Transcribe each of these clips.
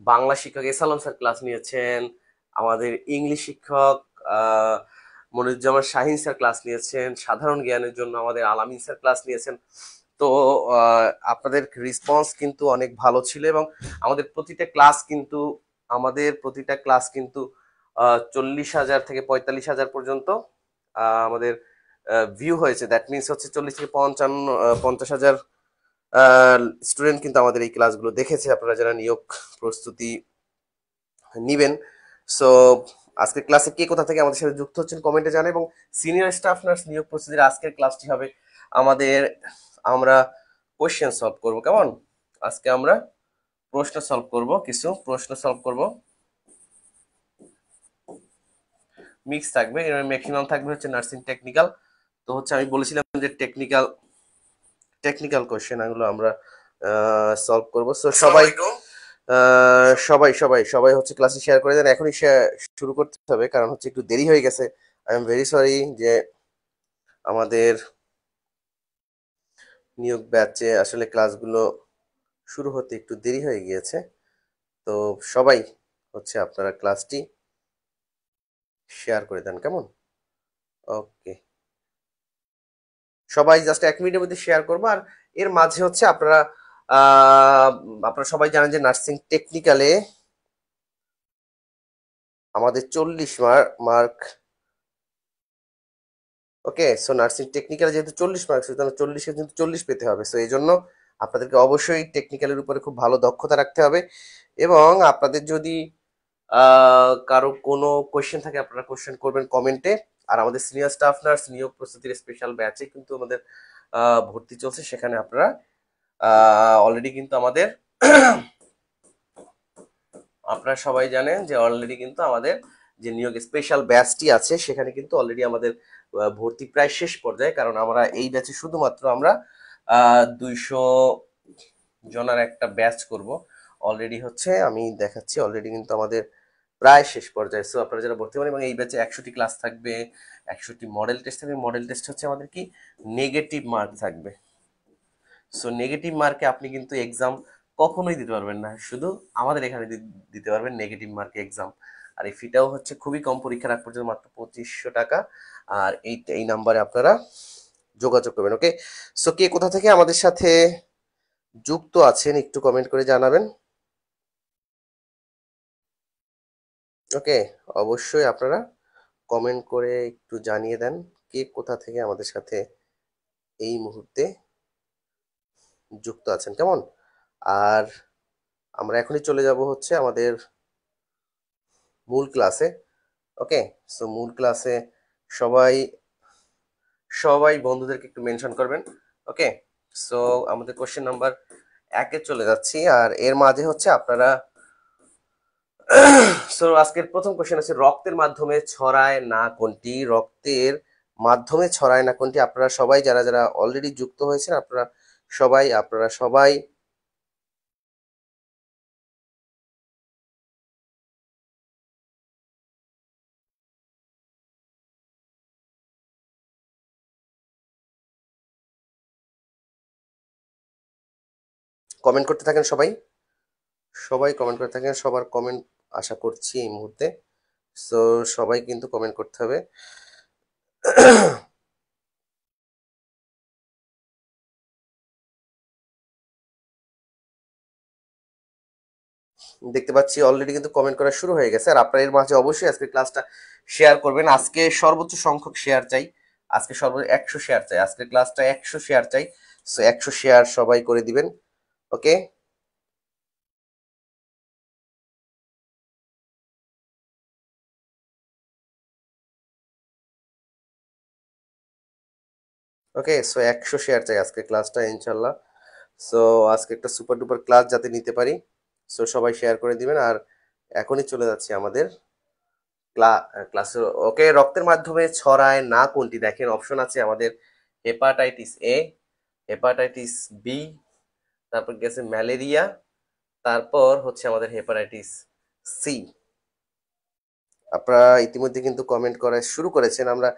বাংলা শিক্ষক এসালম sir class নিয়েছেন, আমাদের ইংলিশ শিক্ষক আহ, মনিরুজ্জামান শাহিন স্যার ক্লাস নিয়েছেন, সাধারণ জ্ঞানের জন্য আমাদের আলামিন স্যার ক্লাস নিয়েছেন। তো আপনাদের রেসপন্স কিন্তু অনেক ভালো ছিল, এবং আমাদের প্রতিটা ক্লাস কিন্তু আমাদের প্রতিটা ক্লাস কিন্তু 40,000 থেকে 45,000 পর্যন্ত আমাদের ভিউ হয়েছে। দ্যাট মিনস হচ্ছে 40 থেকে 50,000 স্টুডেন্ট কিন্তু আমাদের এই ক্লাসগুলো দেখেছে, আপনারা যারা নিয়োগ প্রস্তুতি নিবেন। সো আজকের ক্লাসে কে কোথা থেকে আমাদের সাথে যুক্ত হচ্ছেন কমেন্টে জানান, এবং সিনিয়র স্টাফ নার্স নিয়োগ প্রস্তুতির আজকের ক্লাসটি হবে আমাদের, আমরা কোশ্চেন সলভ করব। কেমন? আজকে আমরা প্রশ্ন সলভ করব, কিছু প্রশ্ন সলভ করব, মিক্স থাকবে, এর ম্যাক্সিমাম থাকবে হচ্ছে নার্সিং টেকনিক্যাল। তো হচ্ছে আমি বলেছিলাম যে টেকনিক্যাল টেকনিক্যাল কোশ্চেন এগুলো আমরা সলভ করব। সো সবাই সবাই সবাই সবাই হচ্ছে ক্লাসে শেয়ার করে দেন, এখনই শুরু করতে হবে কারণ হচ্ছে একটু দেরি হয়ে গেছে। আই এম ভেরি সরি যে আমাদের নিয়োগ ব্যাচে আসলে ক্লাসগুলো শুরু হতে একটু দেরি হয়ে গিয়েছে। তো সবাই হচ্ছে আপনারা ক্লাসটি শেয়ার করে দেন, কেমন? ওকে, সবাই জাস্ট 1 মিনিটের মধ্যে শেয়ার করবো। আর এর মাঝে হচ্ছে আহ, আপনারা সবাই জানেন যে নার্সিং টেকনিক্যালে আমাদের 40 মার্ক। ওকে, সো নার্সিং টেকনিক্যাল যেহেতু 40 মার্ক, সুতরাং 40-এ কিন্তু 40 পেতে হবে। সো এই জন্য আপনাদেরকে অবশ্যই টেকনিক্যালের উপরে খুব ভালো দক্ষতা রাখতে হবে, এবং আপনাদের যদি কারো কোনো কোয়েশ্চেন থাকে আপনারা কোয়েশ্চেন করবেন কমেন্টে। আর আমাদের সিনিয়র স্টাফ নার্স নিয়োগ প্রস্তুতির স্পেশাল ব্যাচে কিন্তু আমাদের ভর্তি চলছে, সেখানে আপনারা অলরেডি কিন্তু আমাদের আপনারা সবাই জানেন যে অলরেডি কিন্তু আমাদের যে নিয়োগ স্পেশাল ব্যাচটি আছে সেখানে কিন্তু অলরেডি আমাদের ভর্তি প্রায় শেষ পর্যায়ে, কারণ আমরা এই ব্যাচে শুধুমাত্র আমরা 200 জনের একটা ব্যাচ করব। অলরেডি হচ্ছে আমি দেখাচ্ছি, অলরেডি কিন্তু আমাদের প্রায় শেষ পর্যায়ে। সো আপনারা যারা ভর্তি হবেন, এবং এই ব্যাচে 100টি ক্লাস থাকবে, 100টি মডেল টেস্ট থাকবে। মডেল টেস্ট হচ্ছে আমাদের কি নেগেটিভ মার্ক থাকবে। সো নেগেটিভ মার্কে আপনি কিন্তু এক্সাম কখনোই দিতে পারবেন না, শুধু আমাদের এখানে দিতে পারবেন নেগেটিভ মার্কে এক্সাম। আর এই ফিটাও হচ্ছে খুবই কম, পরীক্ষার আগ পর্যন্ত মাত্র 2500 টাকা। আর এই নাম্বারে আপনারা যোগাযোগ করবেন। ওকে, সো কে কোথা থেকে আমাদের সাথে যুক্ত আছেন একটু কমেন্ট করে জানাবেন। ওকে, অবশ্যই আপনারা কমেন্ট করে একটু জানিয়ে দেন কে কোথা থেকে আমাদের সাথে এই মুহূর্তে যুক্ত আছেন, কেমন? আর আমরা এখনই চলে যাব হচ্ছে আমাদের মূল ক্লাসে। ওকে, সো মূল ক্লাসে সবাই সবাই বন্ধুদেরকে একটু মেনশন করবেন। ওকে, সো আমাদের কোশ্চেন নাম্বার 1-এ চলে যাচ্ছি, আর এর মাঝে হচ্ছে আপনারা সো আজকের প্রথম কোশ্চেন আছে, রক্তের মাধ্যমে ছড়ায় না কোনটি? রক্তের মাধ্যমে ছড়ায় না কোনটি? আপনারা সবাই যারা যারা অলরেডি যুক্ত হয়েছেন, আপনারা সবাই কমেন্ট করতে থাকেন, সবাই সবাই কমেন্ট করতে থাকেন, সবার কমেন্ট আশা করছি এই মুহূর্তে। সো সবাই কিন্তু কমেন্ট করতে হবে। দেখতে পাচ্ছি অলরেডি কিন্তু কমেন্ট করা শুরু হয়ে গেছে। আর আপনারা এর মাঝে অবশ্যই আজকে ক্লাসটা শেয়ার করবেন। আজকে সর্বোচ্চ সংখ্যক শেয়ার চাই, আজকে সর্বোচ্চ 100 শেয়ার চাই, আজকের ক্লাসটা 100 শেয়ার চাই। সো 100 শেয়ার সবাই করে দিবেন। ওকে, ওকে, সো 100 শেয়ার চাই আজকে ক্লাসটা ইনশাল্লাহ। সো আজকে একটা সুপার ডুপার ক্লাস যাতে নিতে পারি, সো সবাই শেয়ার করে দিবেন। আর এখনই চলে যাচ্ছি আমাদের ক্লাসে। ওকে, রক্তের মাধ্যমে ছড়ায় না কোনটি? দেখেন অপশন আছে আমাদের হেপাটাইটিস এ, হেপাটাইটিস বি, তারপর গেছে ম্যালেরিয়া, তারপর হচ্ছে আমাদের হেপাটাইটিস সি। আপনারা ইতিমধ্যে কিন্তু কমেন্ট করা শুরু করেছেন। আমরা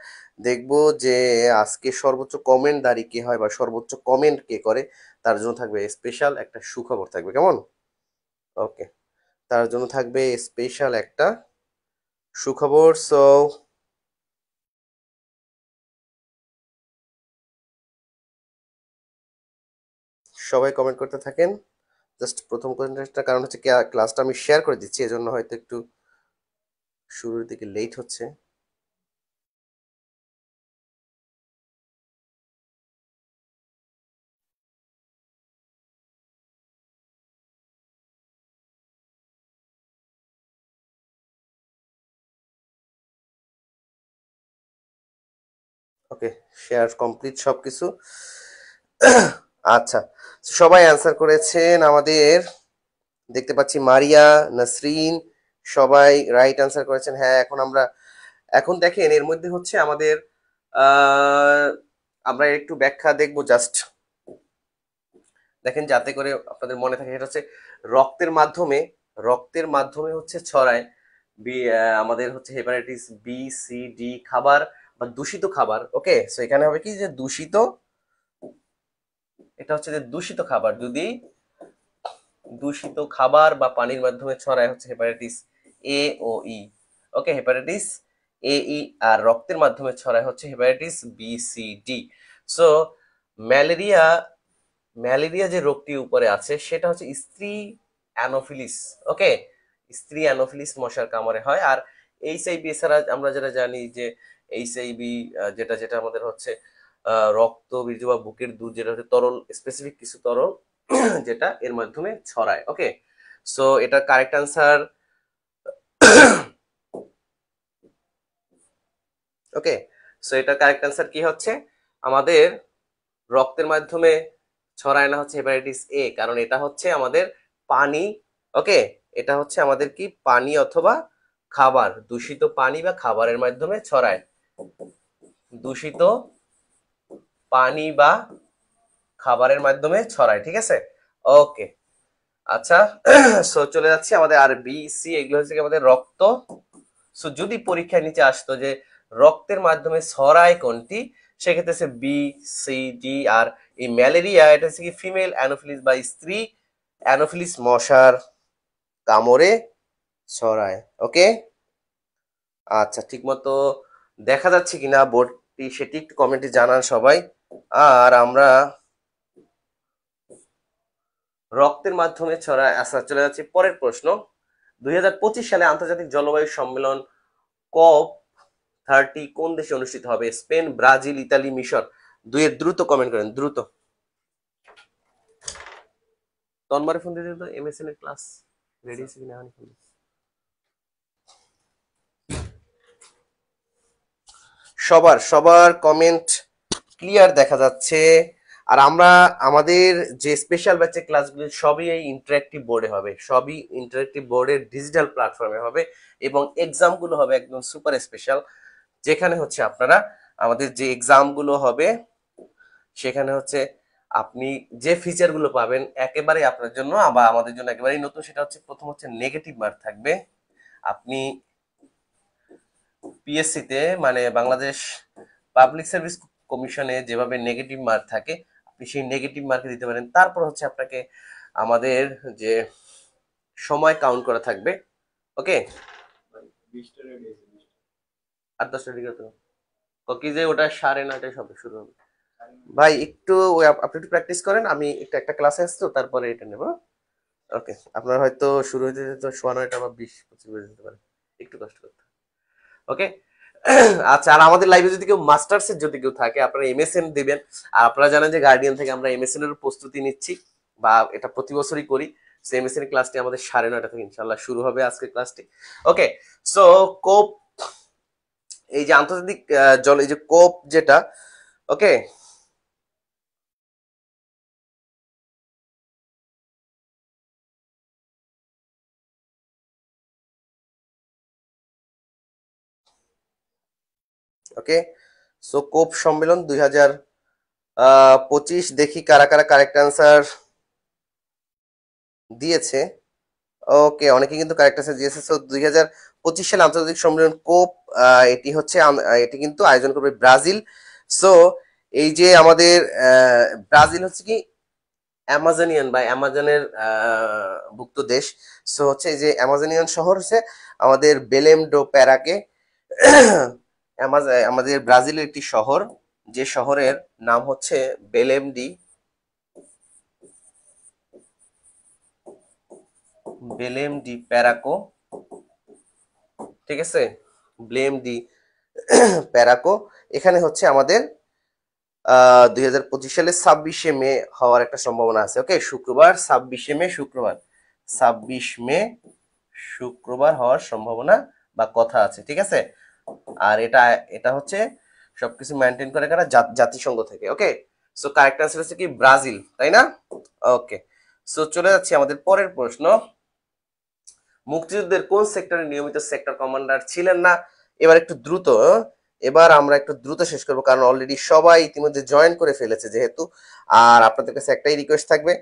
দেখব যে আজকে সর্বোচ্চ কমেন্টদারি কে হয় বা সর্বোচ্চ কমেন্ট কে করে, তার জন্য থাকবে স্পেশাল একটা সুখবর থাকবে, কেমন? ওকে, তার জন্য থাকবে স্পেশাল একটা সুখবর। সো সবাই কমেন্ট করতে থাকেন। জাস্ট প্রথম কোয়েশ্চেনটা, কারণ হচ্ছে ক্লাসটা আমি শেয়ার করে দিচ্ছি, এজন্য হয়তো একটু শুরুর দিকে লেট হচ্ছে। ওকে, শেয়ার কমপ্লিট সবকিছু। আচ্ছা, সবাই অ্যান্সার করেছেন আমাদের, দেখতে পাচ্ছি মারিয়া, নাসরিন, সবাই রাইট অ্যান্সার করেছেন। হ্যাঁ, এখন দেখেন এর মধ্যে হচ্ছে আমাদের আহ, আমরা একটু ব্যাখ্যা দেখবো জাস্ট, দেখেন যাতে করে আপনাদের মনে থাকে। সেটা হচ্ছে রক্তের মাধ্যমে হচ্ছে ছড়ায় আমাদের হচ্ছে হেপাটাইটিস বি, সি, ডি খাবার বা দূষিত খাবার। ওকে, সো এখানে হবে কি যে দূষিত, এটা হচ্ছে যে দূষিত খাবার, যদি দূষিত খাবার বা পানির মাধ্যমে ছড়ায় হচ্ছে hepatitis A O E. Okay, hepatitis A ই। আর রক্তের মাধ্যমে ছড়ায় হচ্ছে hepatitis B, C, D. So malaria malaria যে রোগটি উপরে আছে সেটা হচ্ছে স্ত্রী অ্যানোফিলিস। ওকে, স্ত্রী অ্যানোফিলিস মশার কামড়ে হয়। আর এইচআইভি এছাড়া আমরা যেটা জানি যে এইচআইভি যেটা যেটা আমাদের হচ্ছে রক্ত বীর্য বা বুকের দুধ, যেটা হচ্ছে তরল, স্পেসিফিক কিছু তরল যেটা এর মাধ্যমে ছড়ায়। ওকে, সো এটা কারেক্ট আনসার। ওকে, সো এটা কারেক্ট আনসার কি হচ্ছে, আমাদের রক্তের মাধ্যমে ছড়ায় না হচ্ছে হেপাটাইটিস এ, কারণ এটা হচ্ছে আমাদের পানি। ওকে, এটা হচ্ছে আমাদের কি পানি অথবা খাবার, দূষিত পানি বা খাবারের মাধ্যমে ছড়ায়, দূষিত পানি বা খাবারের মাধ্যমে ছড়ায়। ঠিক আছে, ওকে। আচ্ছা, সো চলে যাচ্ছি আমাদের আর বি সি, এগুলো হচ্ছে কি আমাদের রক্ত। সো যদি পরীক্ষায় নিচে আসতো যে রক্তের মাধ্যমে ছড়ায় কোনটি, সেক্ষেত্রে হচ্ছে বি, সি, ডি। আর এই ম্যালেরিয়া এটা হচ্ছে কি ফিমেল অ্যানোফিলিস বা স্ত্রী অ্যানোফিলিস মশার কামড়ে ছড়ায়। ওকে, আচ্ছা, ঠিক মতো দেখা যাচ্ছে কিনা বোর্ডটি সেটি একটু কমেন্টে জানান সবাই। আর আমরা রক্তের মাধ্যমে ছড়ায়, আচ্ছা চলে যাচ্ছি পরের প্রশ্ন। 2025 সালে আন্তর্জাতিক জলবায়ু সম্মেলন কপ 30 কোন দেশে অনুষ্ঠিত হবে? স্পেন, ব্রাজিল, ইতালি, মিশর। দুইয়ের দ্রুত কমেন্ট করেন, দ্রুত। তন্মারে ফোন দিয়ে দিন তো, এমএসএন এর ক্লাস রেডি আছে কিনা। সবার সবার কমেন্ট ক্লিয়ার দেখা যাচ্ছে। আর আমরা আমাদের যে স্পেশাল ব্যাচের ক্লাসগুলো সবই এই ইন্টারেক্টিভ বোর্ডে হবে, সবই ইন্টারেক্টিভ বোর্ডের ডিজিটাল প্ল্যাটফর্মে হবে, এবং এক্সামগুলো হবে একদম সুপার স্পেশাল, যেখানে হচ্ছে আপনারা আমাদের যে এক্সামগুলো হবে সেখানে হচ্ছে আপনি যে ফিচারগুলো পাবেন একেবারে আপনার জন্য বা আমাদের জন্য একেবারেই নতুন। সেটা হচ্ছে প্রথম হচ্ছে নেগেটিভ মার্ক থাকবে। আপনি পিএসসি তে মানে বাংলাদেশ পাবলিক সার্ভিস কমিশনে যেভাবে নেগেটিভ মার্ক থাকে, আপনি সেই নেগেটিভ মার্কে দিতে পারেন। তারপর হচ্ছে আপনাকে আমাদের যে সময় কাউন্ট করা থাকবে। ওকে, আর 10টা ডিগ্রি তো কি যে ওটা 9:30 সবে শুরু হবে। ভাই একটু আপনি একটু প্র্যাকটিস করেন, আমি একটু একটা ক্লাসে আসছি তো, তারপরে এটা নেব। ওকে, আপনার হয়তো শুরু হতে যেতে 9:30 বা 20-25 বেজে যেতে পারে, একটু কষ্ট করতে। ওকে, আচ্ছা। আর আমাদের লাইভে যদি কেউ মাস্টার্স এর যদি কেউ থাকে, আপনারা এমএসএন দিবেন। আর আপনারা জানেন যে গার্ডিয়ান থেকে আমরা এমএসএন এর প্রস্তুতি নিচ্ছি, বা এটা প্রতি বছরই করি। এমএসএন ক্লাসটি আমাদের 9:30 থেকে ইনশাল্লাহ শুরু হবে আজকের ক্লাসটি। ওকে, সো কোপ, এই যে আন্তর্জাতিক জল, এই যে কোপ যেটা, ওকে, ওকে, সো কোপ সম্মেলন 2025, দেখি কারা কারা কারেক্ট আনসার দিয়েছে। ওকে, অনেকে কিন্তু কারেক্ট আনসার দিয়েছে। সো 2025 সালে আন্তর্জাতিক সম্মেলন কোপ, এটি হচ্ছে এটি কিন্তু আয়োজন করবে ব্রাজিল। সো এই যে আমাদের ব্রাজিল হচ্ছে কি অ্যামাজনিয়ান বা অ্যামাজনের ভুক্ত দেশ। সো হচ্ছে এই যে অ্যামাজনিয়ান শহর হচ্ছে আমাদের বেলেম ডো প্যারাকে, আমাদের ব্রাজিলের একটি শহর, যে শহরের নাম হচ্ছে বেলেম ডি, বেলেম ডি প্যারাকো, ঠিক আছে, ব্লেম ডি প্যারাকো। এখানে হচ্ছে আমাদের 2025 সালে 26শে মে হওয়ার একটা সম্ভাবনা আছে। ওকে, শুক্রবার 26শে মে, শুক্রবার 26 মে শুক্রবার হওয়ার সম্ভাবনা বা কথা আছে, ঠিক আছে। আর এটা এটা হচ্ছে সবকিছু মেনটেন করে কারা, জাতিসংঘ থেকে। ওকে, সো কারেক্ট আনসার হচ্ছে কি ব্রাজিল, তাই না? ওকে, সো চলে যাচ্ছি আমাদের পরের প্রশ্ন। মুক্তিযুদ্ধের কোন সেক্টরে নিয়মিত সেক্টর কমান্ডার ছিলেন না? এবার একটু দ্রুত, এবার আমরা একটু দ্রুত শেষ করবো, কারণ অলরেডি সবাই ইতিমধ্যে জয়েন করে ফেলেছে যেহেতু। আর আপনাদের কাছে একটাই রিকোয়েস্ট থাকবে,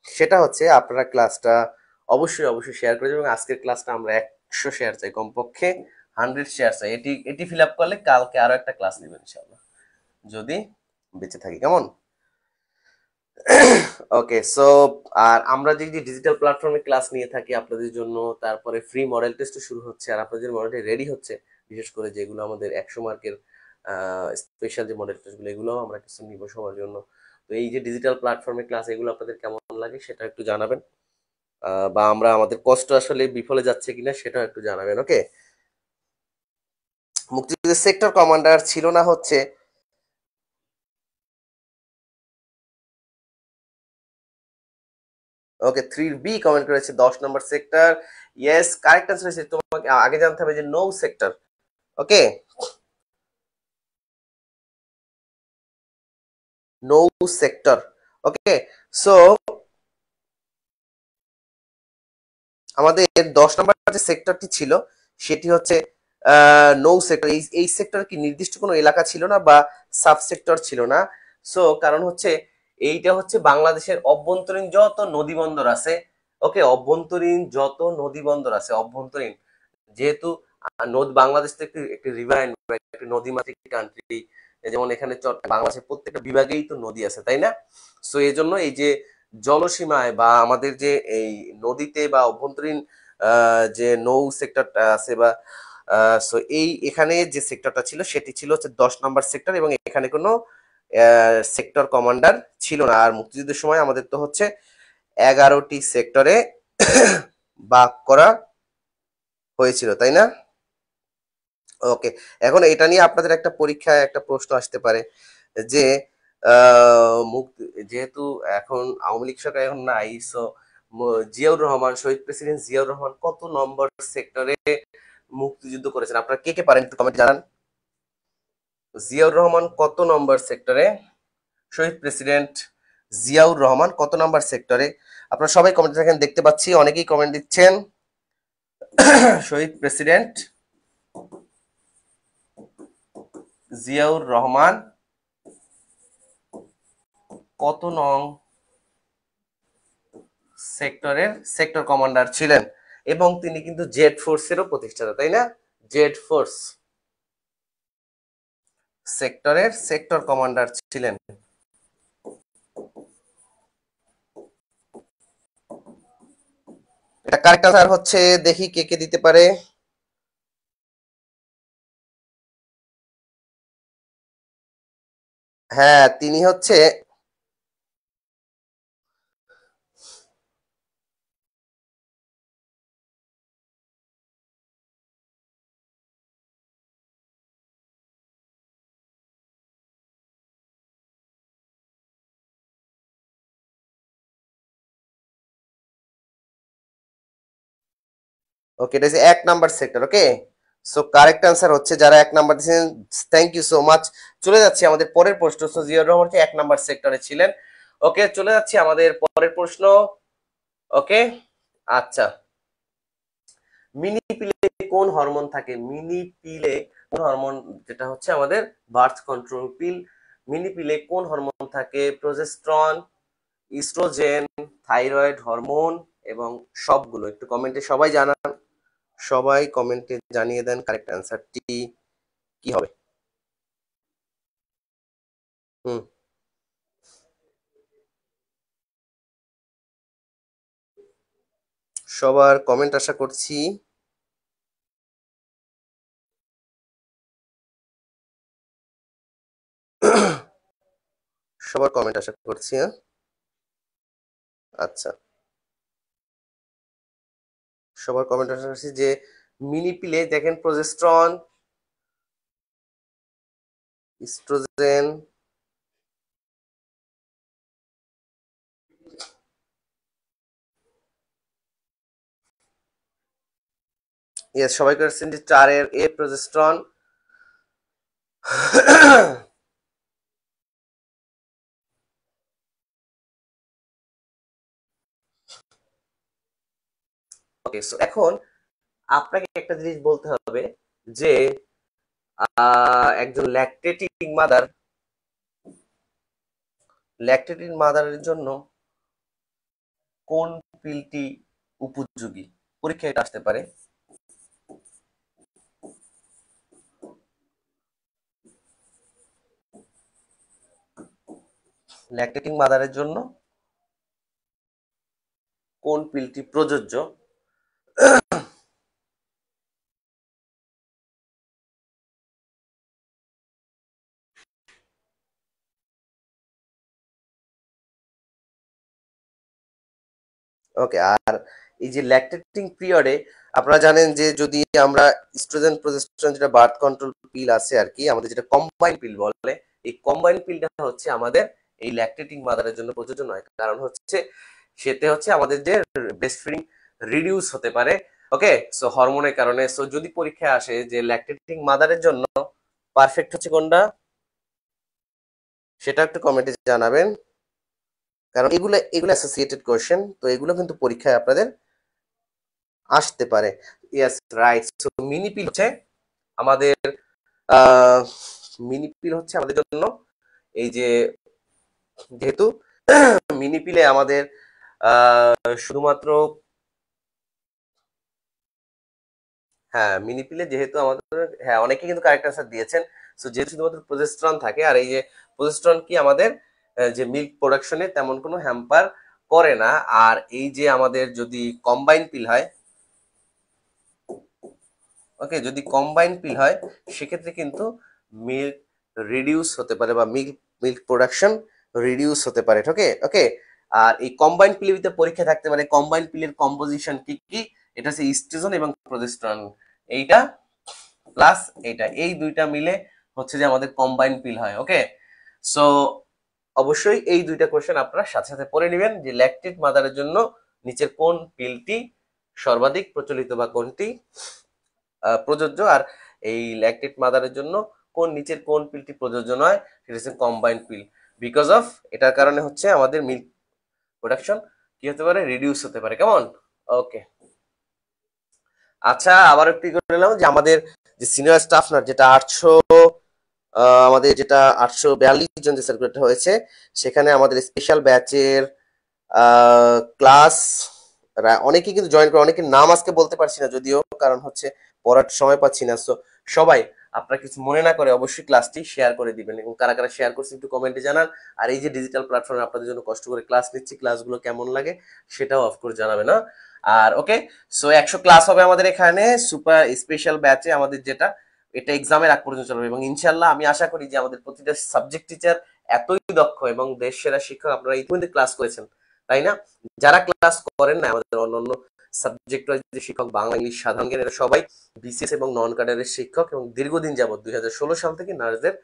সেটা হচ্ছে আপনারা ক্লাসটা অবশ্যই অবশ্যই শেয়ার করে দেবেন। এবং আজকের ক্লাসটা আমরা 100 শেয়ার চাই, কমপক্ষে 100 শেয়ার চাই। এটি ফিল আপ করলে কালকে আরো একটা ক্লাস নেবেন ইনশাআল্লাহ, যদি বেঁচে থাকি, কেমন? ওকে, সো আর আমরা যে ডিজিটাল প্ল্যাটফর্মে ক্লাস নিয়ে থাকি আপনাদের জন্য, তারপরে ফ্রি মডেল টেস্টও শুরু হচ্ছে, আর আপনাদের মডেলটা রেডি হচ্ছে, বিশেষ করে যেগুলো আমাদের 100 মার্কের স্পেশাল যে মডেল টেস্টগুলো, এগুলো আমরা কিছু নিব সবার জন্য। তো এই যে ডিজিটাল প্ল্যাটফর্মে ক্লাস, এগুলো আপনাদের কেমন লাগে সেটা একটু জানাবেন, বা আমরা আমাদের কষ্ট আসলে বিফলে যাচ্ছে কিনা সেটাও একটু জানাবেন। ওকে, মুক্তিযুদ্ধের সেক্টর কমান্ডার ছিল না হচ্ছে, ওকে 3B কমেন্ট করেছে 10 নম্বর সেক্টর। ইয়েস, কারেক্ট আনসার হয়েছে, তোমাকে আগে জানতে হবে যে নো সেক্টর। ওকে, নো সেক্টর। ওকে, সো আমাদের 10 নম্বর যে সেক্টরটি ছিল সেটি হচ্ছে নৌ সেক্টর। এই সেক্টর কি নির্দিষ্ট কোনো এলাকা ছিল না বা সাব সেক্টর ছিল না। সো কারণ হচ্ছে এইটা হচ্ছে বাংলাদেশের অভ্যন্তরীণ যত নদী বন্দর আছে, ওকে, অভ্যন্তরীণ যত নদী বন্দর আছে, অভ্যন্তরীণ, যেহেতু বাংলাদেশ তো একটি একটি রিভারাইন বা একটি নদীমাতৃক কান্ট্রি, যেমন এখানে বাংলাদেশের প্রত্যেকটা বিভাগেই তো নদী আছে, তাই না? সো এই জন্য এই যে জলসীমায় বা আমাদের যে এই নদীতে বা অভ্যন্তরীণ যে নৌ সেক্টরটা আছে বা সো এই এখানে যে সেক্টরটা ছিল সেটি ছিল হচ্ছে 10 নম্বর সেক্টর, এবং এখানে কোনো সেক্টর কমান্ডার ছিল না। আর মুক্তিযুদ্ধের সময় আমাদের তো হচ্ছে 11টি সেক্টরে ভাগ করা হয়েছিল, তাই না? ওকে, এখন এটা নিয়ে আপনাদের একটা পরীক্ষায় একটা প্রশ্ন আসতে পারে যে যেহেতু এখন আওয়ামী লীগ সরকার এখন নাই, সো জিয়াউর রহমান, শহীদ প্রেসিডেন্ট জিয়াউর রহমান কত নম্বর সেক্টরে মুক্তিযুদ্ধ করেছেন? আপনারা কে কে পারেন একটু কমেন্ট জানান। জিয়াউর রহমান কত নম্বর সেক্টরে, শহীদ প্রেসিডেন্ট জিয়াউর রহমান কত নম্বর সেক্টরে? আপনারা সবাই কমেন্ট দেখেন, দেখতে পাচ্ছি অনেকেই কমেন্ট দিচ্ছেন। শহীদ প্রেসিডেন্ট জিয়াউর রহমান কত নং সেক্টরের সেক্টর কমান্ডার ছিলেন? এবং তিনি কিন্তু জেড ফোর্সেরও প্রতিষ্ঠাতা, তাই না? জেড ফোর্স সেক্টরের সেক্টর কমান্ডার ছিলেন। এটা কারেক্ট আনসার হচ্ছে, দেখি কে কে দিতে পারে। হ্যাঁ, তিনি হচ্ছে, ওকে, এটা হচ্ছে 1 নাম্বার সেক্টর। ওকে, সো কারেক্ট আনসার হচ্ছে যারা 1 নাম্বার দিয়েছেন, থ্যাংক ইউ সো মাচ। চলে যাচ্ছি আমাদের পরের প্রশ্ন। সো জিয়াউর রহমান হচ্ছে 1 নাম্বার সেক্টরে ছিলেন। ওকে, চলে যাচ্ছি আমাদের পরের প্রশ্ন। ওকে, আচ্ছা, মিনি পিলে কোন হরমোন থাকে? মিনি পিলে কোন হরমোন, যেটা হচ্ছে আমাদের বার্থ কন্ট্রোল পিল, মিনি পিলে কোন হরমোন থাকে? প্রজেস্ট্রন, ইস্ট্রোজেন, থাইরয়েড হরমোন, এবং সবগুলো? একটু কমেন্টে সবাই জানান, সবাই কমেন্টে জানিয়ে দেন কারেক্ট অ্যান্সারটি কি হবে। হুম, সবার কমেন্ট আশা করছি। সবার কমেন্ট আশা করছি। হ্যাঁ, আচ্ছা, সবার কমেন্ট আশা করছি যে মিনি পিলে দেখেন প্রজেস্ট্রন, ইস্ট্রোজেন, ইয়েস, সবাই করছেন যে 4 এর প্রজেস্ট্রন। ওকে, সো এখন আপনাকে একটা জিনিস বলতে হবে যে একজন ল্যাকটেটিং মাদারের জন্য কোন পিলটি উপযোগী, পরীক্ষায় এটা আসতে পারে। ল্যাকটেটিং মাদারের জন্য কোন পিলটি প্রযোজ্য? ওকে, আর এই যে ল্যাকটেটিং পিরিয়ডে আপনারা জানেন যে যদি আমরা ইস্ট্রোজেন প্রজেস্টেরন যেটা বার্থ কন্ট্রোল পিল আছে আর কি, আমাদের যেটা কম্বাইন পিল বলে, এই কম্বাইন পিলটা হচ্ছে আমাদের এই ল্যাকটেটিং মাদারের জন্য প্রযোজ্য নয়। কারণ হচ্ছে সেতে হচ্ছে আমাদের যে ব্রেস্ট ফিডিং রিডিউস হতে পারে। ওকে, সো হরমোনের কারণে। সো যদি পরীক্ষায় আসে যে ল্যাকটেটিং মাদারের জন্য পারফেক্ট হচ্ছে কোনটা, সেটা একটু কমেন্টে জানাবেন। কারণ এগুলো এগুলো অ্যাসোসিয়েটেড কোশ্চেন, তো এগুলো কিন্তু পরীক্ষায় আপনাদের আসতে পারে। Yes, right. সো মিনি পিল হচ্ছে আমাদের মিনি পিল হচ্ছে আমাদের জন্য এই যে, যেহেতু মিনি পিলে আমাদের শুধুমাত্র, হ্যাঁ মিনি পিলে যেহেতু আমাদের, হ্যাঁ অনেকে কিন্তু কারেক্ট আনসার দিয়েছেন। সো যেহেতু শুধুমাত্র প্রজেস্টেরন থাকে, আর এই যে প্রজেস্টেরন কি আমাদের যে মিল্ক প্রোডাকশনে তেমন কোনো হ্যাম্পার করে না। আর এই যে আমাদের যদি কম্বাইন পিল হয়, ওকে, যদি কম্বাইন পিল হয় সেক্ষেত্রে কিন্তু মিল্ক রিডিউস হতে পারে বা মিল্ক মিল্ক প্রোডাকশন রিডিউস হতে পারে। ওকে ওকে, আর এই কম্বাইন পিলের ভিতরে পরীক্ষা থাকতে পারে কম্বাইন পিলের কম্পোজিশন কি কি। এটা হচ্ছে ইস্ট্রোজেন এবং প্রজেস্টেরন, এইটা প্লাস এইটা, এই দুইটা মিলে হচ্ছে যে আমাদের কম্বাইন পিল হয়। ওকে, সো অবশ্যই এই দুইটা কোশ্চেন আপনারা সাথে সাথে পড়ে নেবেন যে ল্যাকটেট মাদারের জন্য নিচের কোন পিলটি সর্বাধিক প্রচলিত বা কোনটি প্রযোজ্য, আর এই ল্যাকটেট মাদারের জন্য নিচের কোন পিলটি প্রযোজ্য নয়, সেটা হচ্ছে কম্বাইন্ড পিল। বিকজ অফ এটার কারণে হচ্ছে আমাদের মিল্ক প্রোডাকশন কি হতে পারে, রিডিউস হতে পারে। কেমন? ওকে, আচ্ছা, আবার একটু করে নিলাম যে আমাদের যে সিনিয়র স্টাফ নার্স যেটা 800, আমাদের যেটা 842 জন যে সার্কুলেট হয়েছে, সেখানে আমাদের স্পেশাল ব্যাচের ক্লাস অনেকে কিন্তু জয়েন করে, অনেকের নাম আজকে বলতে পারছি না যদিও, কারণ হচ্ছে পড়ার সময় পাচ্ছি না। সো সবাই আপনারা কিছু মনে না করে অবশ্যই ক্লাসটি শেয়ার করে দিবেন, এবং কারা কারা শেয়ার করছে একটু কমেন্টে জানান। আর এই যে ডিজিটাল প্ল্যাটফর্মে আপনাদের জন্য কষ্ট করে ক্লাস নিচ্ছি, ক্লাসগুলো কেমন লাগে সেটাও অফকোর্স জানাবে না। আর ওকে, সো 100 ক্লাস হবে আমাদের এখানে সুপার স্পেশাল ব্যাচে, আমাদের যেটা এটা এক্সামের আগ পর্যন্ত চলবে, এবং ইনশাল্লাহ আমি আশা করি যে আমাদের প্রতিটা সাবজেক্ট টিচার এতই দক্ষ এবং দেশ সেরা শিক্ষক, আপনারা ইতিমধ্যে ক্লাস করেছেন তাই না? যারা ক্লাস করেন না, আমাদের অন্যান্য সাবজেক্ট যে শিক্ষক, বাংলা, ইংলিশ, সাধারণ জ্ঞান, এরা সবাই বিসিএস এবং নন ক্যাডারের শিক্ষক, এবং দীর্ঘদিন যাবত 2016 সাল থেকে নার্সদের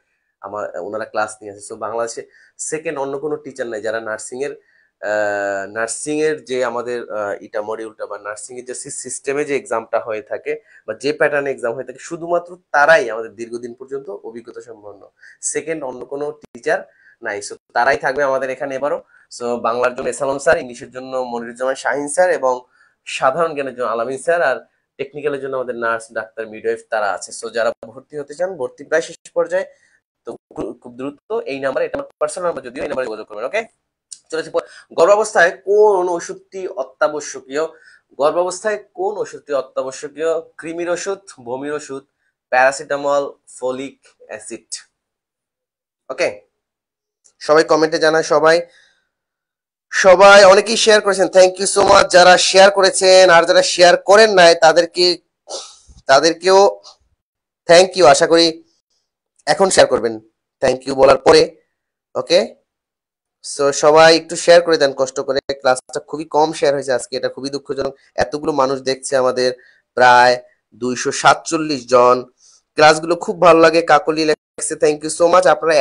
ওনারা ক্লাস নিয়ে আসে। সো বাংলাদেশে সেকেন্ড অন্য কোনো টিচার নাই যারা নার্সিং এর যে আমাদের ইটা মডিউলটা বা নার্সিং এর যে সিস্টেমে যে এক্সামটা হয়ে থাকে বা যে প্যাটার্নে এক্সাম হয়ে থাকে, শুধুমাত্র তারাই আমাদের দীর্ঘদিন পর্যন্ত অভিজ্ঞতা সম্পন্ন, সেকেন্ড অন্য কোনো টিচার নাই। সো তারাই থাকবে আমাদের এখানে এবারও। সো বাংলার জন্য এসালম স্যার, ইংলিশের জন্য মনিরুজ্জামান শাহিন স্যার, এবং সাধারণ জ্ঞানের জন্য আলামিন স্যার, আর টেকনিক্যালের জন্য আমাদের নার্স, ডাক্তার, মিডওয়াইফ তারা আছে। সো যারা ভর্তি হতে চান, ভর্তি প্রায় শেষ পর্যায়ে, তো খুব দ্রুত এই নাম্বার, এটা আমার পার্সোনাল নাম্বার, যদিও এই নাম্বারে যোগাযোগ করবেন। ওকে, চলেছি। গর্ভাবস্থায় কোন ওষুধটি অত্যাবশ্যকীয়? গর্ভাবস্থায় কোন ওষুধটি অত্যাবশ্যকীয়? কৃমির ওষুধ, বমির ওষুধ, প্যারাসিটামল, ফলিক অ্যাসিড। ওকে, সবাই কমেন্টে জানায় সবাই সবাই অনেকেই শেয়ার করেছেন, থ্যাংক ইউ সো মাচ যারা শেয়ার করেছেন, আর যারা শেয়ার করেন নাই তাদেরকেও থ্যাংক ইউ। আশা করি এখন শেয়ার করবেন থ্যাংক ইউ বলার পরে। ওকে, সো সবাই একটু শেয়ার করে দেন কষ্ট করে। ক্লাসটা খুবই কম শেয়ার হয়েছে আজকে, এটা খুবই দুঃখজনক। এতগুলো মানুষ দেখছে আমাদের, প্রায় 247 জন। ক্লাসগুলো খুব ভালো লাগে। কাকলি লেখছে থ্যাংক ইউ সো মাচ। আপনারা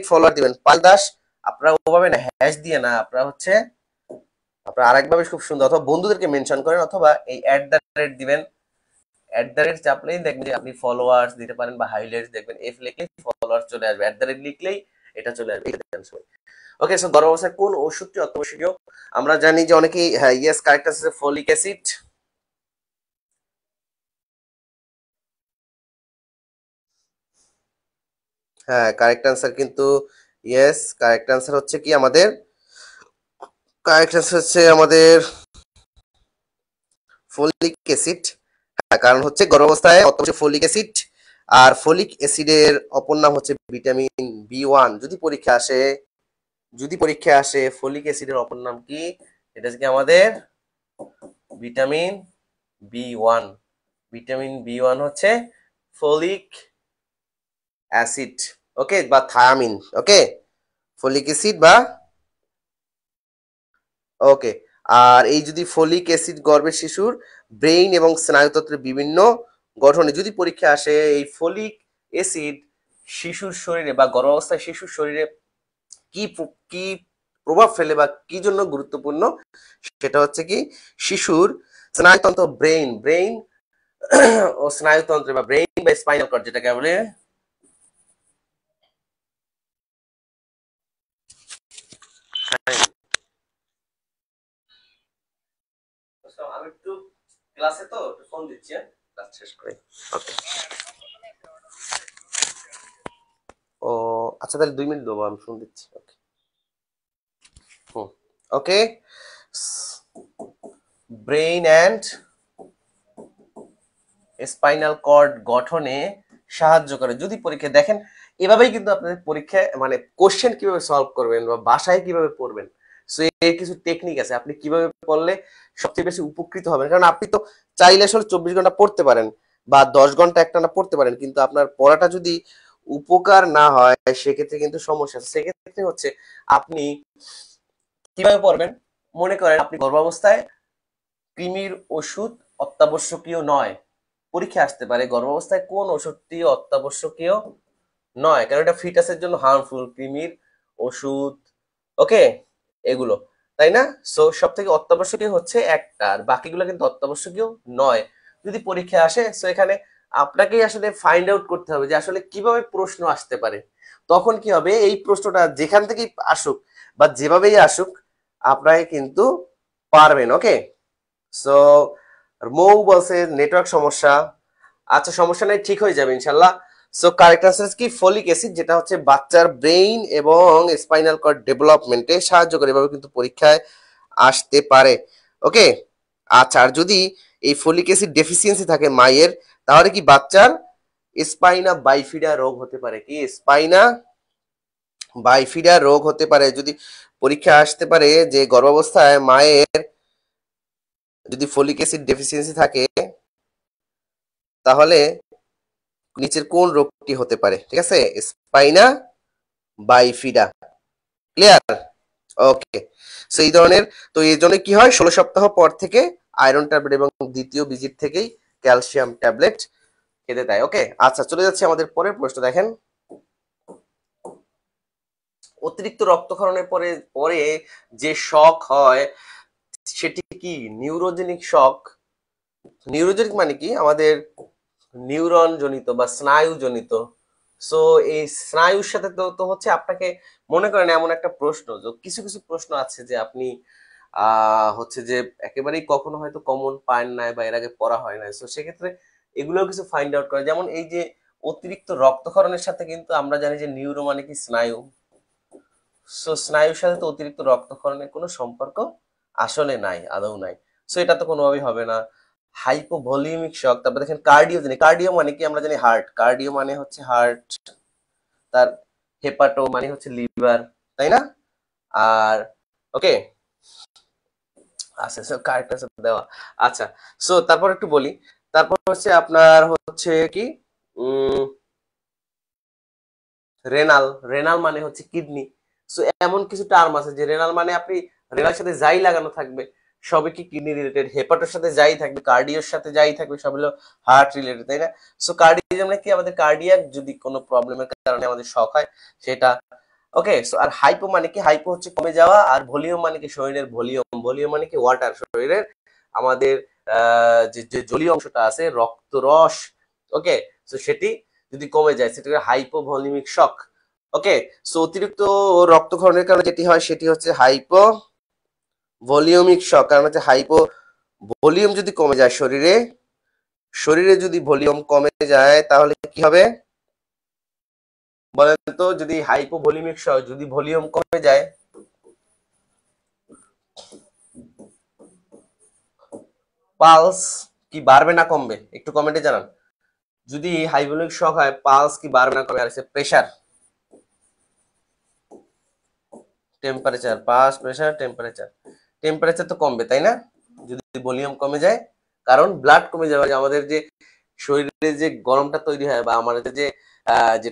@ফলোয়ার দিবেন। পাল দাস, আপনারা ওভাবে না, হ্যাশ দিয়ে না, আপনারা আরেকভাবে খুব সুন্দর, অথবা বন্ধুদেরকে মেনশন করেন, অথবা এই দিবেন। চাপলেই দেখবেন যে আপনি ফলোয়ার্স দিতে পারেন, বা হাইলাইটস দেখবেন, এফ লিখলেই ফলোয়ার্স চলে আসবে, লিখলেই এটা চলে আসবে। ওকে, সো গর্ভাবস্থায় কোন ওষুধটি অত্যাবশ্যকীয়? আমরা জানি যে অনেকেই, হ্যাঁ, ইয়েস, কারেক্ট আছে ফলিক অ্যাসিড। হ্যাঁ, কারেক্ট আনসার কিন্তু ইয়েস, কারেক্ট আনসার হচ্ছে কি আমাদের, কারেক্ট আনসার হচ্ছে আমাদের ফলিক অ্যাসিড। হ্যাঁ, কারণ হচ্ছে গর্ভাবস্থায় অত্যাবশ্যক ফলিক অ্যাসিড, আর ফলিক অ্যাসিডের অপর নাম হচ্ছে ভিটামিন B1। যদি পরীক্ষা আসে ফলিক অ্যাসিডের অপর নাম কি, এটা হচ্ছে কি আমাদের ভিটামিন B1। ভিটামিন B1 হচ্ছে ফলিক অ্যাসিড, ওকে, বা থায়ামিন। ওকে, ফলিক অ্যাসিড বা, ওকে। আর এই যদি ফলিক অ্যাসিড গর্ভের শিশুর ব্রেইন এবং স্নায়ুতন্ত্রের বিভিন্ন গঠনে যদি পরীক্ষা আসে, এই ফলিক অ্যাসিড শিশুর শরীরে বা গর্ভাবস্থায় শিশুর শরীরে কি কি প্রভাব ফেলে বা কি জন্য গুরুত্বপূর্ণ, সেটা হচ্ছে কি শিশুর স্নায়ুতন্ত্র, ব্রেইন ও স্নায়ুতন্ত্রে, বা ব্রেইন বা স্পাইনাল কর্ড যেটাকে বলে। আমি একটু ক্লাসে তো ফোন দিচ্ছি, ক্লাস শেষ করে। ওকে, ও আচ্ছা, তাহলে 2 মিনিট দেবো, আমি ফোন দিচ্ছি। ওকে, হুম, ওকে। ব্রেইন অ্যান্ড স্পাইনাল কর্ড গঠনে সাহায্য করে যদি পরীক্ষা দেখেন। এভাবেই কিন্তু আপনাদের পরীক্ষায় মানে কোশ্চেন কিভাবে সলভ করবেন বা বাসায় কিভাবে পড়বেন, সো এর কিছু টেকনিক আছে। আপনি কিভাবে পড়লে সবচেয়ে বেশি উপকৃত হবেন, কারণ আপনি তো চাইলে আসলে 24 ঘন্টা পড়তে পারেন বা 10 ঘন্টা একটানা পড়তে পারেন, কিন্তু আপনার পড়াটা যদি উপকার না হয় সেক্ষেত্রে কিন্তু সমস্যা আছে। সেক্ষেত্রে হচ্ছে আপনি কিভাবে পড়বেন, মনে করেন আপনি গর্ভাবস্থায় কৃমির ওষুধ অত্যাবশ্যকীয় নয়, পরীক্ষা আসতে পারে গর্ভাবস্থায় কোন ওষুধটি অত্যাবশ্যকীয় নয়, কারণ এটা ফিটাসের জন্য হার্মফুল, কৃমির ওষুধ, ওকে, এগুলো, তাই না? সো সব থেকে অত্যাবশ্যকীয় হচ্ছে একটা, আর বাকিগুলো কিন্তু অত্যাবশ্যকীয় নয়। যদি পরীক্ষা আসে, সো এখানে আপনাকেই আসলে ফাইন্ড আউট করতে হবে যে আসলে কিভাবে প্রশ্ন আসতে পারে। তখন কি হবে, এই প্রশ্নটা যেখান থেকেই আসুক বা যেভাবেই আসুক, আপনাকে কিন্তু পারবেন। ওকে, সো মৌ বলছে নেটওয়ার্ক সমস্যা। আচ্ছা, সমস্যা নাই, ঠিক হয়ে যাবে ইনশাল্লাহ। সো কারেক্ট আনসার কি ফলিক অ্যাসিড, যেটা হচ্ছে বাচ্চার ব্রেইন এবং স্পাইনাল কর্ড ডেভেলপমেন্টে সাহায্য করে, এভাবে কিন্তু পরীক্ষায় আসতে পারে। ওকে, আচ্ছা, আর যদি এই ফলিক অ্যাসিড ডেফিসিয়েন্সি থাকে মায়ের, তাহলে কি বাচ্চার স্পাইনা বাইফিডা রোগ হতে পারে, কি স্পাইনা বাইফিডা রোগ হতে পারে। যদি পরীক্ষা আসতে পারে যে গর্ভাবস্থায় মায়ের যদি ফলিক অ্যাসিড ডেফিসিয়েন্সি থাকে, তাহলে নিচের কোন রোগটি হতে পারে, ঠিক আছে, স্পাইনা বাইফিডা। ক্লিয়ার? ওকে, সো এই ধরনের, তো এই জন্য কি হয়, 16 সপ্তাহ পর থেকে আয়রন ট্যাবলেট এবং দ্বিতীয় ভিজিট থেকেই ক্যালসিয়াম ট্যাবলেট খেতে দেয়। ওকে, আচ্ছা, চলে যাচ্ছে আমাদের পরের প্রশ্ন। দেখেন, অতিরিক্ত রক্তক্ষরণের পরে পরে যে শক হয় সেটি কি নিউরোজেনিক শক। নিউরোজেনিক মানে কি আমাদের নিউরন জনিত বা স্নায়ু জনিত। সো এই স্নায়ুর সাথে তো তো হচ্ছে আপনাকে, মনে করেন এমন একটা প্রশ্ন, যে কিছু কিছু প্রশ্ন আছে যে আপনি হচ্ছে যে একেবারেই কখনো হয়তো কমন পান নাই বা এর আগে পড়া হয় নাই, সো সেক্ষেত্রে এগুলোও কিছু ফাইন্ড আউট করে। যেমন এই যে অতিরিক্ত রক্তক্ষরণের সাথে কিন্তু আমরা জানি যে নিউরো মানে কি স্নায়ু, সো স্নায়ুর সাথে তো অতিরিক্ত রক্তক্ষরণের কোনো সম্পর্ক আসলে নাই, আদৌ নাই। সো এটা তো কোনোভাবেই হবে না। হাইপোভলিউমিক শক, তারপর দেখেন কার্ডিও, জানি কার্ডিও মানে কি, আমরা জানি হার্ট, কার্ডিও মানে হচ্ছে হার্ট, তার হেপাটো মানে হচ্ছে লিভার, তাই না? আর ওকে, আচ্ছা, সো কারেক্ট অ্যান্সার দেওয়া। আচ্ছা, সো তারপর একটু বলি। তারপর হচ্ছে আপনার হচ্ছে কি উম রেনাল। রেনাল মানে হচ্ছে কিডনি। সো এমন কিছু টার্ম আছে যে রেনাল মানে আপনি রেনাল সাথে যাই লাগানো থাকবে সবই কি কিডনি রিলেটেড, হেপাটোর সাথে যাই থাকবে, কার্ডিওর সাথে যাই থাকবে সব হলো হার্ট রিলেটেড, তাই না? সো কার্ডিয়াক মানে কি, আমাদের কার্ডিয়াক যদি কোনো প্রবলেমের কারণে আমাদের শক হয় সেটা। ওকে, সো আর হাইপো মানে কি, হাইপো হচ্ছে কমে যাওয়া, আর ভলিউম মানে কি শরীরের ভলিউম, ভলিউম মানে কি ওয়াটার, শরীরের আমাদের যে যে জলীয় অংশটা আছে রক্তরস, ওকে, সো সেটি যদি কমে যায় সেটাকে হাইপোভলিমিক শক। ওকে, সো অতিরিক্ত রক্তক্ষরণের কারণে যেটি হয় সেটি হচ্ছে হাইপো ভলিউমিক শক, কারণ হচ্ছে হাইপো ভলিউম যদি কমে যায় শরীরে, শরীরে যদি ভলিউম কমে যায় তাহলে কি হবে বলেন তো? যদি হাইপোভলিমিক শক, যদি ভলিউম কমে যায়, পালস কি বাড়বে না কমবে? একটু কমেন্টে জানান। যদি হাইপোভলিমিক শক হয় পালস কি বাড়বে না কমবে? আর প্রেশার, টেম্পারেচার, পাস প্রেশার, টেম্পারেচার, টেম্পারেচার তো কমবে তাই না যদি ভলিউম কমে যায়, কারণ ব্লাড কমে যাবে। আমাদের যে শরীরে যে গরমটা তৈরি হয় বা আমাদের যে যে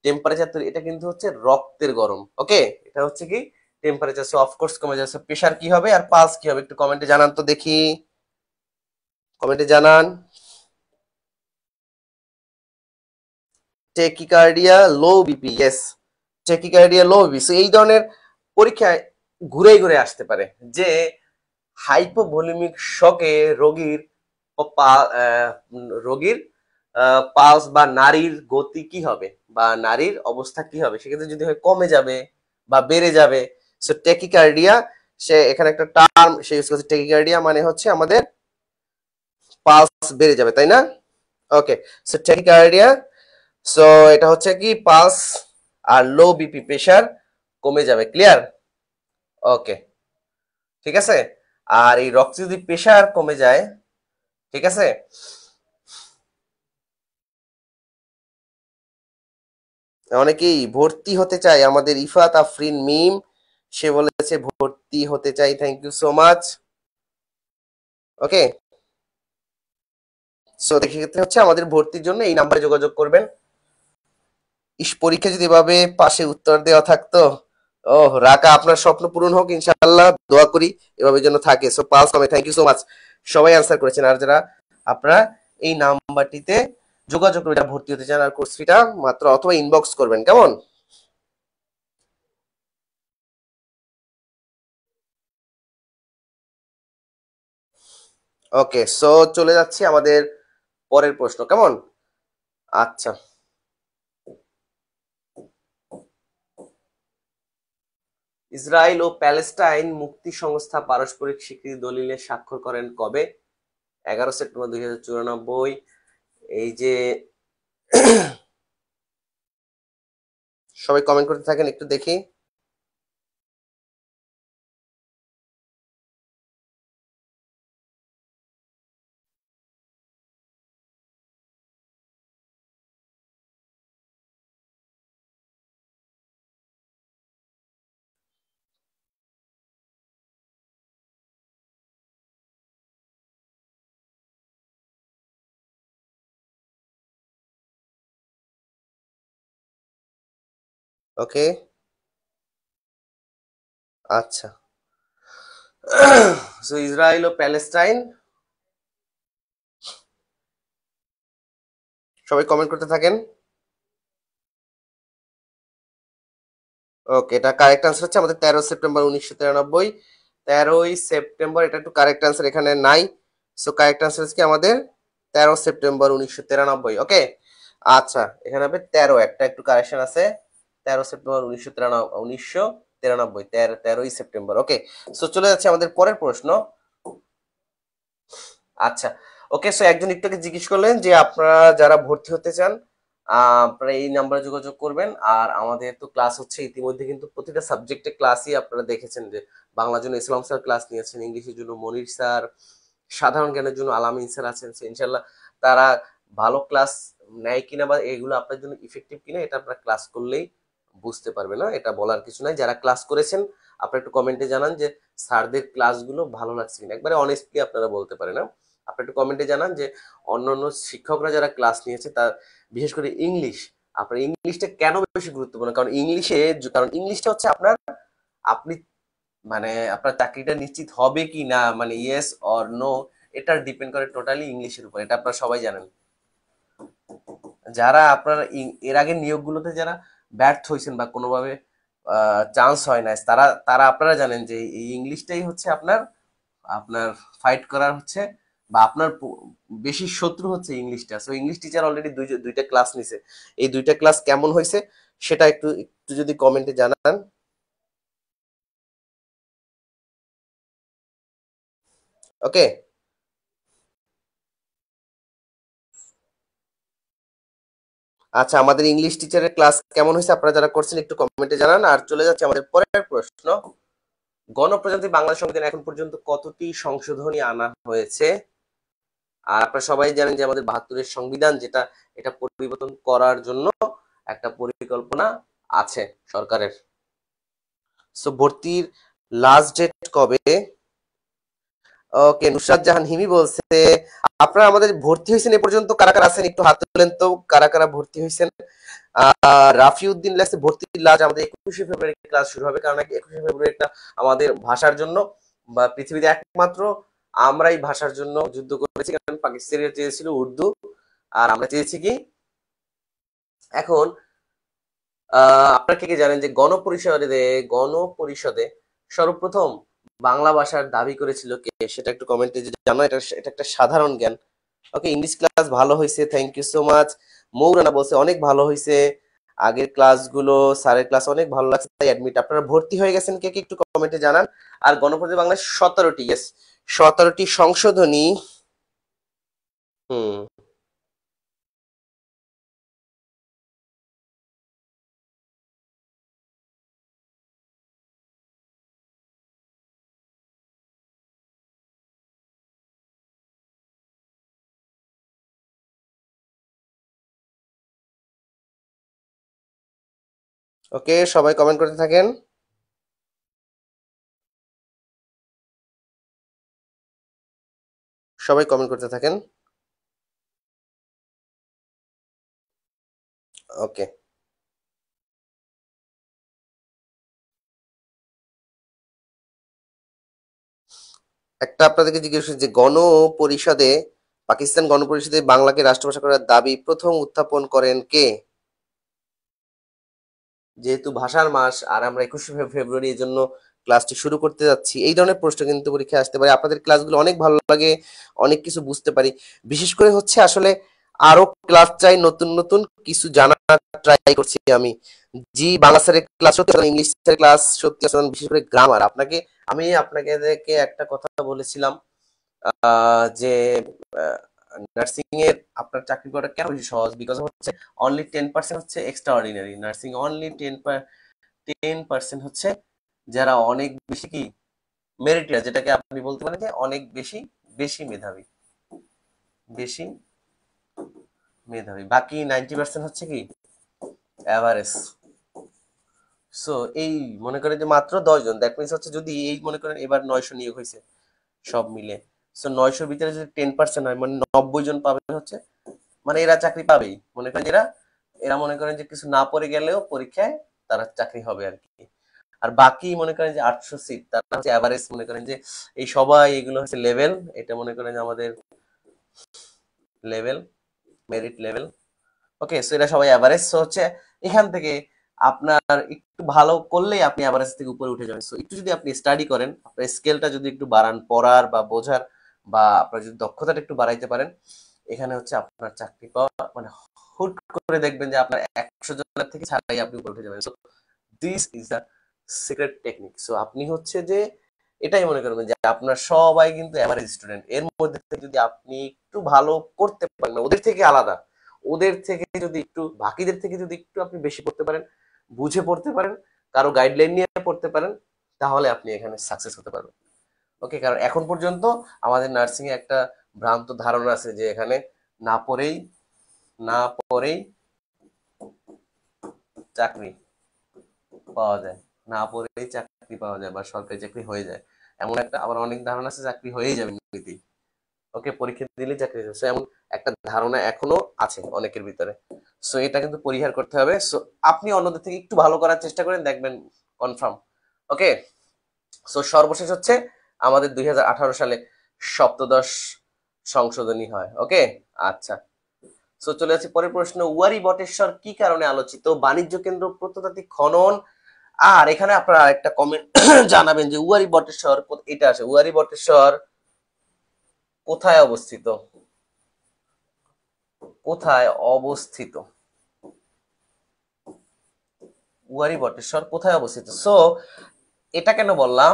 টেম্পারেচার তৈরি, এটা কিন্তু হচ্ছে রক্তের গরম। ওকে, এটা হচ্ছে কি টেম্পারেচার, সো অফকোর্স কমে যাচ্ছে। প্রেশার কি হবে আর পালস কি হবে একটু কমেন্টে জানান তো দেখি, কমেন্টে জানান। টেকিকার্ডিয়া, লো বিপি, ইয়েস, টেকিকার্ডিয়া, লো বিপি। সো এই ধরনের পরীক্ষায় ঘুরে ঘুরে আসতে পারে যে হাইপোভলিমিক শকে রোগীর রোগীর পালস বা নারীর গতি কি হবে বা নারীর অবস্থা কি হবে, সেক্ষেত্রে যদি হয় কমে যাবে বা বেড়ে যাবে। সো টেকিকার্ডিয়া, সে এখানে একটা টার্ম সে ইউজ করছে, টেকিকার্ডিয়া মানে হচ্ছে আমাদের পালস বেড়ে যাবে তাই না? ওকে, সো টেকিকার্ডিয়া, সো এটা হচ্ছে কি পালস আর লো বিপি প্রেশার কমে যাবে, ক্লিয়ার? ওকে, ঠিক আছে। আর এই রক্তে যদি প্রেশার কমে যায়, ঠিক আছে, অনেকেই ভর্তি হতে চায়, আমাদের ইফাত আফরিন মিম, সে বলেছে ভর্তি হতে চাই, thank you so much. Okay, so দেখে ক্ষেত্রে হচ্ছে আমাদের ভর্তির জন্য এই নাম্বারে যোগাযোগ করবেন। ইস, পরীক্ষা যদি এভাবে পাশে উত্তর দেওয়া থাকতো। ও রাকা, আপনার স্বপ্ন পূরণ হোক ইনশাআল্লাহ, দোয়া করি এভাবে যেন থাকে। সো পাস কমে, থ্যাংক ইউ সো মাচ, সবাই আনসার করেছেন। আর যারা আপনারা এই নাম্বারটিতে যোগাযোগ করে যারা ভর্তি হতে চান আর কোর্স ফিটা মাত্র, অথবা ইনবক্স করবেন, কেমন? ওকে, সো চলে যাচ্ছি আমাদের পরের প্রশ্ন, কেমন? আচ্ছা, ইসরায়েল ও প্যালেস্টাইন মুক্তি সংস্থা পারস্পরিক স্বীকৃতি দলিলে স্বাক্ষর করেন কবে? 11 সেপ্টেম্বর 2094। এই যে সবাই কমেন্ট করতে থাকেন একটু দেখি। ওকে, আচ্ছা, সো ইসরায়েল ও প্যালেস্টাইন, সবাই কমেন্ট করতে থাকেন। ওকে, এটা কারেক্ট আনসার হচ্ছে আমাদের 13 সেপ্টেম্বর 1993। 13 সেপ্টেম্বর, এটা একটু কারেক্ট আনসার এখানে নাই। সো কারেক্ট আনসার হচ্ছে আমাদের 13 সেপ্টেম্বর 1993। ওকে, আচ্ছা, এখানে হবে 13, একটা একটু কারেকশন আছে। 13 সেপ্টেম্বর 1993, 13ই সেপ্টেম্বর। ওকে, সো চলে যাচ্ছে আমাদের পরের প্রশ্ন। আচ্ছা, ওকে, সো একজন একটু আগে জিজ্ঞেস করলেন যে আপনারা যারা ভর্তি হতে চান আপনারা এই নাম্বারে যোগাযোগ করবেন। আর আমাদের তো ক্লাস হচ্ছে ইতিমধ্যে, কিন্তু প্রতিটা সাবজেক্টে ক্লাসই আপনারা দেখেছেন যে বাংলার জন্য ইসলাম স্যার ক্লাস নিয়েছেন, ইংলিশের জন্য মনির স্যার, সাধারণ জ্ঞানের জন্য আলামিন স্যার আছেন। ইনশাল্লাহ তারা ভালো ক্লাস নেয় কিনা বা এগুলো আপনার জন্য ইফেক্টিভ কিনা এটা আপনারা ক্লাস করলেই বুঝতে পারবে, না এটা বলার কিছু নাই। যারা ক্লাস করেছেন আপনারা একটু কমেন্টে জানান যে স্যারদের ক্লাসগুলো ভালো লাগছে কিনা, একবারে অনেস্টলি আপনারা বলতে পারেন না। আপনারা একটু কমেন্টে জানান যে অন্যান্য শিক্ষকরা যারা ক্লাস নিয়েছে তার, বিশেষ করে ইংলিশ, আপনার ইংলিশটা কেন বেশি গুরুত্বপূর্ণ? কারণ ইংলিশটা হচ্ছে আপনার, আপনি মানে আপনার চাকরিটা নিশ্চিত হবে কি না, মানে ইয়েস অর নো, এটা ডিপেন্ড করে টোটালি ইংলিশের উপর। এটা আপনারা সবাই জানেন। যারা আপনার এর আগে নিয়োগগুলোতে যারা ব্যর্থ হয়েছেন বা কোনোভাবে চান্স হয় না, তারা তারা আপনারা জানেন যে এই ইংলিশটাই হচ্ছে আপনার আপনার ফাইট করার হচ্ছে, বা আপনার বেশি শত্রু হচ্ছে ইংলিশটা। সো ইংলিশ টিচার অলরেডি দুইটা ক্লাস নিছে, এই দুইটা ক্লাস কেমন হয়েছে সেটা একটু একটু যদি কমেন্টে জানান। ওকে, আচ্ছা, আমাদের ইংলিশ টিচারের ক্লাস কেমন হয়েছে আপনারা যারা করছেন একটু কমেন্টে জানান। আর চলে যাচ্ছে আমাদের পরের প্রশ্ন, গণপ্রজাতন্ত্রী বাংলাদেশ সংবিধানে এখন পর্যন্ত কতটি সংশোধনী আনা হয়েছে? আর আপনারা সবাই জানেন যে আমাদের 72-এর সংবিধান যেটা, এটা পরিবর্তন করার জন্য একটা পরিকল্পনা আছে সরকারের। সো ভর্তির লাস্ট ডেট কবে? ওকে, নুসরাত জাহান হিমি বলছে, আপনারা আমাদের ভর্তি হয়েছেন এ পর্যন্ত কারা কারা আছেন একটু হাত তুলেন তো, কারা কারা ভর্তি হয়েছেন। রাফি উদ্দিন লেখছে ভর্তির লাস্ট আমাদের 21শে ফেব্রুয়ারি ক্লাস শুরু হবে, কারণ 21শে ফেব্রুয়ারিটা আমাদের ভাষার জন্য, বা পৃথিবীতে একমাত্র আমরাই ভাষার জন্য যুদ্ধ করেছি, কারণ পাকিস্তানিরা চেয়েছিল উর্দু আর আমরা চেয়েছি কি। এখন আপনারা কে কে জানেন যে গণপরিষদে সর্বপ্রথম বাংলা ভাষার দাবি করেছিল কে? সেটা একটু কমেন্টে জানো, এটা এটা একটা সাধারণ জ্ঞান। ওকে, ইংলিশ ক্লাস ভালো হয়েছে, থ্যাংক ইউ সো মাচ। মৌরানা বলছে অনেক ভালো হয়েছে, আগের ক্লাসগুলো স্যারের ক্লাস অনেক ভালো লাগছে তাই অ্যাডমিট। আপনারা ভর্তি হয়ে গেছেন কে কে একটু কমেন্টে জানান। আর গণপ্রজাতন্ত্রী বাংলায় 17টি, ইয়েস, 17টি সংশোধনী। হুম, ওকে, সবাই কমেন্ট করতে থাকেন, সবাই কমেন্ট করতে থাকেন। ওকে, একটা আপনাদেরকে জিজ্ঞেস করছি যে পাকিস্তান গণপরিষদে বাংলাকে রাষ্ট্রভাষা করার দাবি প্রথম উত্থাপন করেন কে? যেহেতু ভাষার মাস আর আমরা 21শে ফেব্রুয়ারি এই জন্য ক্লাসটি শুরু করতে যাচ্ছি, এই ধরনের প্রশ্ন কিন্তু পরীক্ষায় আসতে পারে। আপনাদের ক্লাসগুলো অনেক ভালো লাগে, অনেক কিছু বুঝতে পারি। বিশেষ করে হচ্ছে আসলে আরো ক্লাস চাই, নতুন নতুন কিছু জানার ট্রাই করছি আমি। জি, বাংলা স্যারের ক্লাস সত্যি, ইংলিশ স্যারের ক্লাস সত্যি আছে, বিশেষ করে গ্রামার। আমি আপনাকে একটা কথা বলেছিলাম যে নার্সিং এর আপনার চাকরি করা কেন বেশি সহজ, বিকজ হচ্ছে অনলি 10% হচ্ছে এক্সট্রা অর্ডিনারি নার্সিং, অনলি 10% হচ্ছে যারা অনেক বেশি কি মেরিটিয়াস, যেটাকে আপনি বলতে পারেন যে অনেক বেশি বেশি মেধাবী, বেশি মেধাবী, বাকি 90% হচ্ছে কি অ্যাভারেজ। সো এই মনে করেন যে মাত্র 10 জন, দ্যাট মিনস হচ্ছে যদি এই মনে করেন এবার 900 নিয়োগ হয়েছে সব মিলে, সো 900-র ভিতরে যদি 10% হয় মানে 90 জন পাবে হচ্ছে, মানে এরা চাকরি পাবেই। মনে করেন এরা এরা মনে করেন যে কিছু না পড়ে গেলেও পরীক্ষায় তারা চাকরি হবে আর কি। আর বাকি মনে করেন যে 800 সিট, তারা হচ্ছে অ্যাভারেজ, মনে করেন যে এই সবাই এগুলো হচ্ছে লেভেল, এটা মনে করেন যে আমাদের লেভেল, মেরিট লেভেল। ওকে, সো এরা সবাই অ্যাভারেজ। সো হচ্ছে এখান থেকে আপনার একটু ভালো করলেই আপনি অ্যাভারেজ থেকে উপরে উঠে যাবেন। সো একটু যদি আপনি স্টাডি করেন, আপনার স্কেলটা যদি একটু বাড়ান পড়ার বা বোঝার, বা আপনার যদি দক্ষতাটা একটু বাড়াইতে পারেন, এখানে হচ্ছে আপনার চাকরি পাওয়া মানে হুট করে দেখবেন যে আপনার 100 জনের থেকে ছাড়াই আপনি উপরে উঠে যাবেন। So this is the secret technique. So আপনি হচ্ছে যে এটাই মনে করবেন যে আপনার সবাই কিন্তু এভারেজ স্টুডেন্ট, এর মধ্যে থেকে যদি আপনি একটু ভালো করতে পারেন, ওদের থেকে আলাদা, ওদের থেকে যদি একটু, বাকিদের থেকে যদি একটু আপনি বেশি পড়তে পারেন, বুঝে পড়তে পারেন, কারো গাইডলাইন নিয়ে পড়তে পারেন, তাহলে আপনি এখানে সাকসেস হতে পারবেন। ওকে, কারণ এখন পর্যন্ত আমাদের নার্সিং এ একটা ভ্রান্ত ধারণা আছে যে এখানে না পড়েই না পড়েই চাকরি পাওয়া যায়, না পড়েই চাকরি চাকরি পাওয়া যায় বা সরকারি চাকরি হয়ে যায়, এমন একটা আবার অনেক ধারণা আছে চাকরি হয়েই যাবে এমনিতেই। ওকে, পরীক্ষা দিলে চাকরি হয়ে যাবে। So, এমন একটা ধারণা এখনো আছে অনেকের ভিতরে। সো এটা কিন্তু পরিহার করতে হবে। সো আপনি অন্যদের থেকে একটু ভালো করার চেষ্টা করেন, দেখবেন কনফার্ম। ওকে, সো সর্বশেষ হচ্ছে আমাদের 2018 সালে সপ্তদশ সংশোধনী হয়। ওকে, আচ্ছা। সো চলে যাচ্ছি পরের প্রশ্ন। ওয়ারী বটেশ্বর কি কারণে আলোচিত? বাণিজ্য কেন্দ্র, প্রত্নতাত্ত্বিক খনন। আর এখানে আপনারা একটা কমেন্ট জানাবেন যে ওয়ারী বটেশ্বর এটা আছে, ওয়ারী বটেশ্বর কোথায় অবস্থিত? কোথায় অবস্থিত ওয়ারী বটেশ্বর কোথায় অবস্থিত? সো এটা কেন বললাম,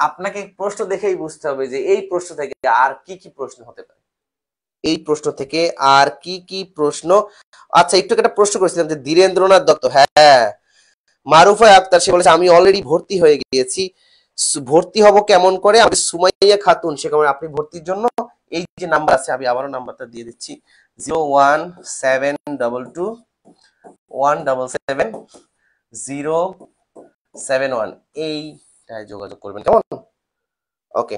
আপনাকে প্রশ্ন দেখেই বুঝতে হবে যে এই প্রশ্ন থেকে আর কি কি প্রশ্ন হতে পারে, এই প্রশ্ন থেকে আর কি কি প্রশ্ন। আচ্ছা, একটু একটা প্রশ্ন করেছিলাম যে ধীরেন্দ্রনাথ দত্ত, হ্যাঁ, মারুফা আক্তার, সে বলেছে আমি অলরেডি ভর্তি হয়ে গিয়েছি। ভর্তি হব কেমন করে? আমি সুমাইয়া খাতুন, সে কেমন? আপনি ভর্তির জন্য এই যে নাম্বার আছে, আমি আবারও নাম্বারটা দিয়ে দিচ্ছি, 01722177071, এইটায় যোগাযোগ করবেন, কেমন? ওকে।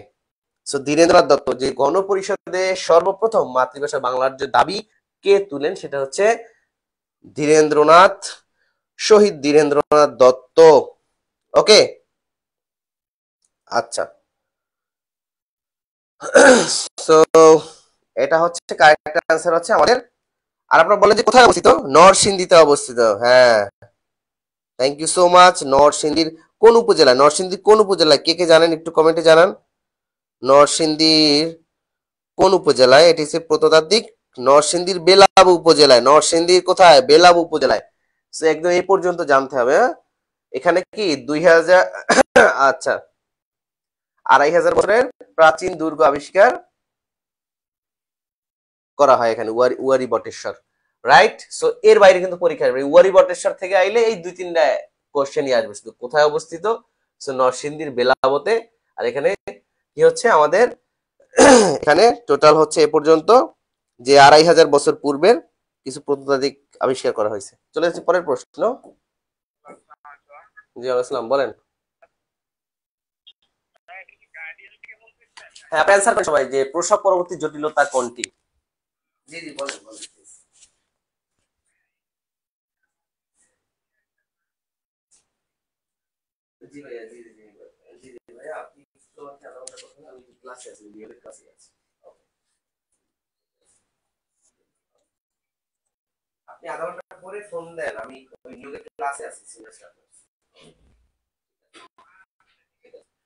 সো ধীরেন্দ্রনাথ দত্ত, যে গণপরিষদে সর্বপ্রথম মাতৃভাষা বাংলার যে দাবি কে তুলেন, সেটা হচ্ছে ধীরেন্দ্রনাথ, শহীদ ধীরেন্দ্রনাথ দত্ত। ওকে, আচ্ছা। সো এটা হচ্ছে কারেক্ট অ্যান্সার হচ্ছে আমাদের। আর আপনারা বলেন যে কোথায় অবস্থিত? নরসিংদীতে অবস্থিত, হ্যাঁ, থ্যাংক ইউ সো মাচ। নরসিংদীর কোন উপজেলা? নরসিংদীর কোন উপজেলায় কে কে জানেন একটু কমেন্টে জানান। নরসিংদীর কোন উপজেলায়? এটি হচ্ছে প্রত্নতাত্ত্বিক নরসিংদীর বেলাব উপজেলায়। নরসিংদীর কোথায়? বেলাব উপজেলায়। সো একদম এই পর্যন্ত জানতে হবে। হ্যাঁ, এখানে কি 2000 আচ্ছা, 2500 বছরের প্রাচীন দুর্গ আবিষ্কার করা হয় এখানে ওয়ারী বটেশ্বর, রাইট? সো এর বাইরে কিন্তু পরীক্ষা আসবে ওয়ারী বটেশ্বর থেকে আইলে এই দুই তিনটা কোশ্চেনই আসবে শুধু। কোথায় অবস্থিত? সো নরসিংদীর বেলাবতে। আর এখানে কি হচ্ছে আমাদের, এখানে টোটাল হচ্ছে এ পর্যন্ত যে 2500 বছর পূর্বের কিছু প্রত্নতাত্ত্বিক আবিষ্কার করা হয়েছে। চলে যাচ্ছি পরের প্রশ্ন। জি আসসালাম, বলেন। হ্যাঁ, আপনি অ্যান্সার করেন সবাই, যে প্রসব পরবর্তী জটিলতা কোনটি? জি জি, বলেন বলেন please। জি ভাইয়া, জি জি জি জি জি ভাইয়া, আপনি তো হচ্ছে আধা ঘন্টা কথা বলেন, আমি ক্লাসে আছি, বিএল ক্লাসে আছি। Okay. আপনি আধা ঘন্টা পরে ফোন দেন, আমি ওই নিয়োগের ক্লাসে আছি, সিনিয়র ক্লাসে।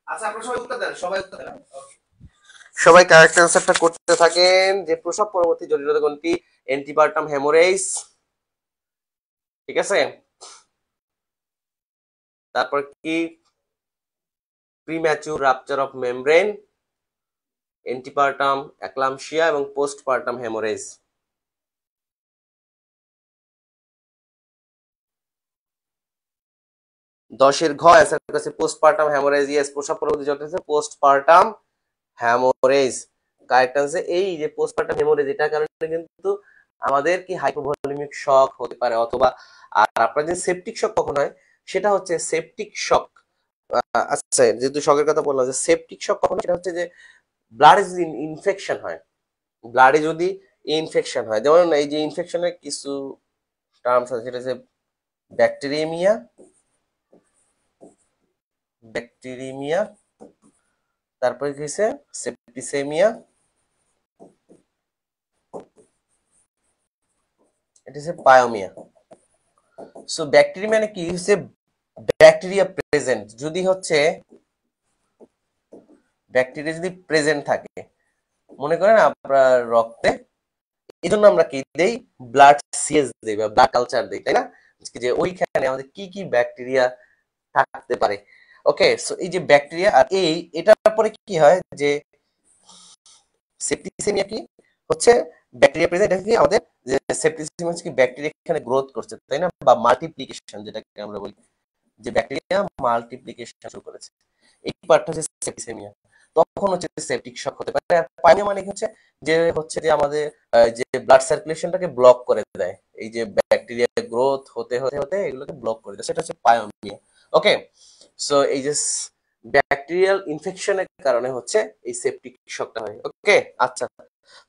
আচ্ছা, আপনারা সবাই উত্তর দেন, সবাই উত্তর দেন। সবাই কারেক্ট অ্যান্সারটা করতে থাকেন, যে প্রসব পরবর্তী জটিলতা কোনটি? অ্যান্টিপার্টাম হেমোরেজ, ঠিক আছে। তারপর কি? Premature rupture of membrane, antepartum eclampsia এবং পোস্টপার্টাম হেমোরেজ। দশের ঘ অ্যান্সার কাছে পোস্টপার্টাম হেমোরেজ। ইয়েস, প্রসব পরবর্তী জটিলতা পোস্টপার্টাম হ্যামোরেজ। কারেক্ট আনসার এই যে পোস্টপার্টাম হেমোরেজ, এটার কারণে কিন্তু আমাদের কি হাইপোভলিমিক শক হতে পারে, অথবা আর আপনার যে সেপটিক শক কখন হয়, সেটা হচ্ছে সেপটিক শক। আচ্ছা, যেহেতু শকের কথা বললাম, যে সেপটিক শক কখন হয়, সেটা হচ্ছে যে ব্লাডে যদি ইনফেকশন হয়, ব্লাডে যদি ইনফেকশন হয়, যেমন এই যে ইনফেকশনের কিছু টার্মস আছে, সেটা হচ্ছে ব্যাকটেরিয়ামিয়া, ব্যাকটেরিমিয়া, তারপরে কি হচ্ছে সেপ্টিসেমিয়া, এটা হচ্ছে পায়োমিয়া। সো ব্যাকটেরিয়া মানে কি হচ্ছে ব্যাকটেরিয়া প্রেজেন্ট, যদি হচ্ছে ব্যাকটেরিয়া যদি প্রেজেন্ট থাকে, মনে করেন আপনার রক্তে, এই জন্য আমরা কি দেই? ব্লাড সিএস দেই বা ব্লাড কালচার দেই, তাই না? যে ওইখানে আমাদের কি কি ব্যাকটেরিয়া থাকতে পারে। ওকে, সো এই যে ব্যাকটেরিয়া আর এটার পরে কি হয়, যে সেপ্টিসেমিয়া কি হচ্ছে ব্যাকটেরিয়া প্রেজেন্ট, এটা কি আমাদের যে সেপ্টিসেমিয়া হচ্ছে কি ব্যাকটেরিয়া এখানে গ্রোথ করছে, তাই না? বা মাল্টিপ্লিকেশন যেটাকে আমরা বলি, যে ব্যাকটেরিয়া মাল্টিপ্লিকেশন শুরু করেছে, এই পার্টটা হচ্ছে সেপ্টিসেমিয়া। তখন হচ্ছে সেপটিক শক হতে পারে। আর পাইমিয়া মানে হচ্ছে যে আমাদের যে ব্লাড সার্কুলেশনটাকে ব্লক করে দেয়, এই যে ব্যাকটেরিয়া গ্রোথ হতে হতে হতে এগুলোকে ব্লক করে দেয়, সেটা হচ্ছে পায়োমিয়া। ওকে, সো এই যে ব্যাকটেরিয়াল ইনফেকশনের কারণে হচ্ছে এই সেপটিক শকটা হয়। ওকে, আচ্ছা,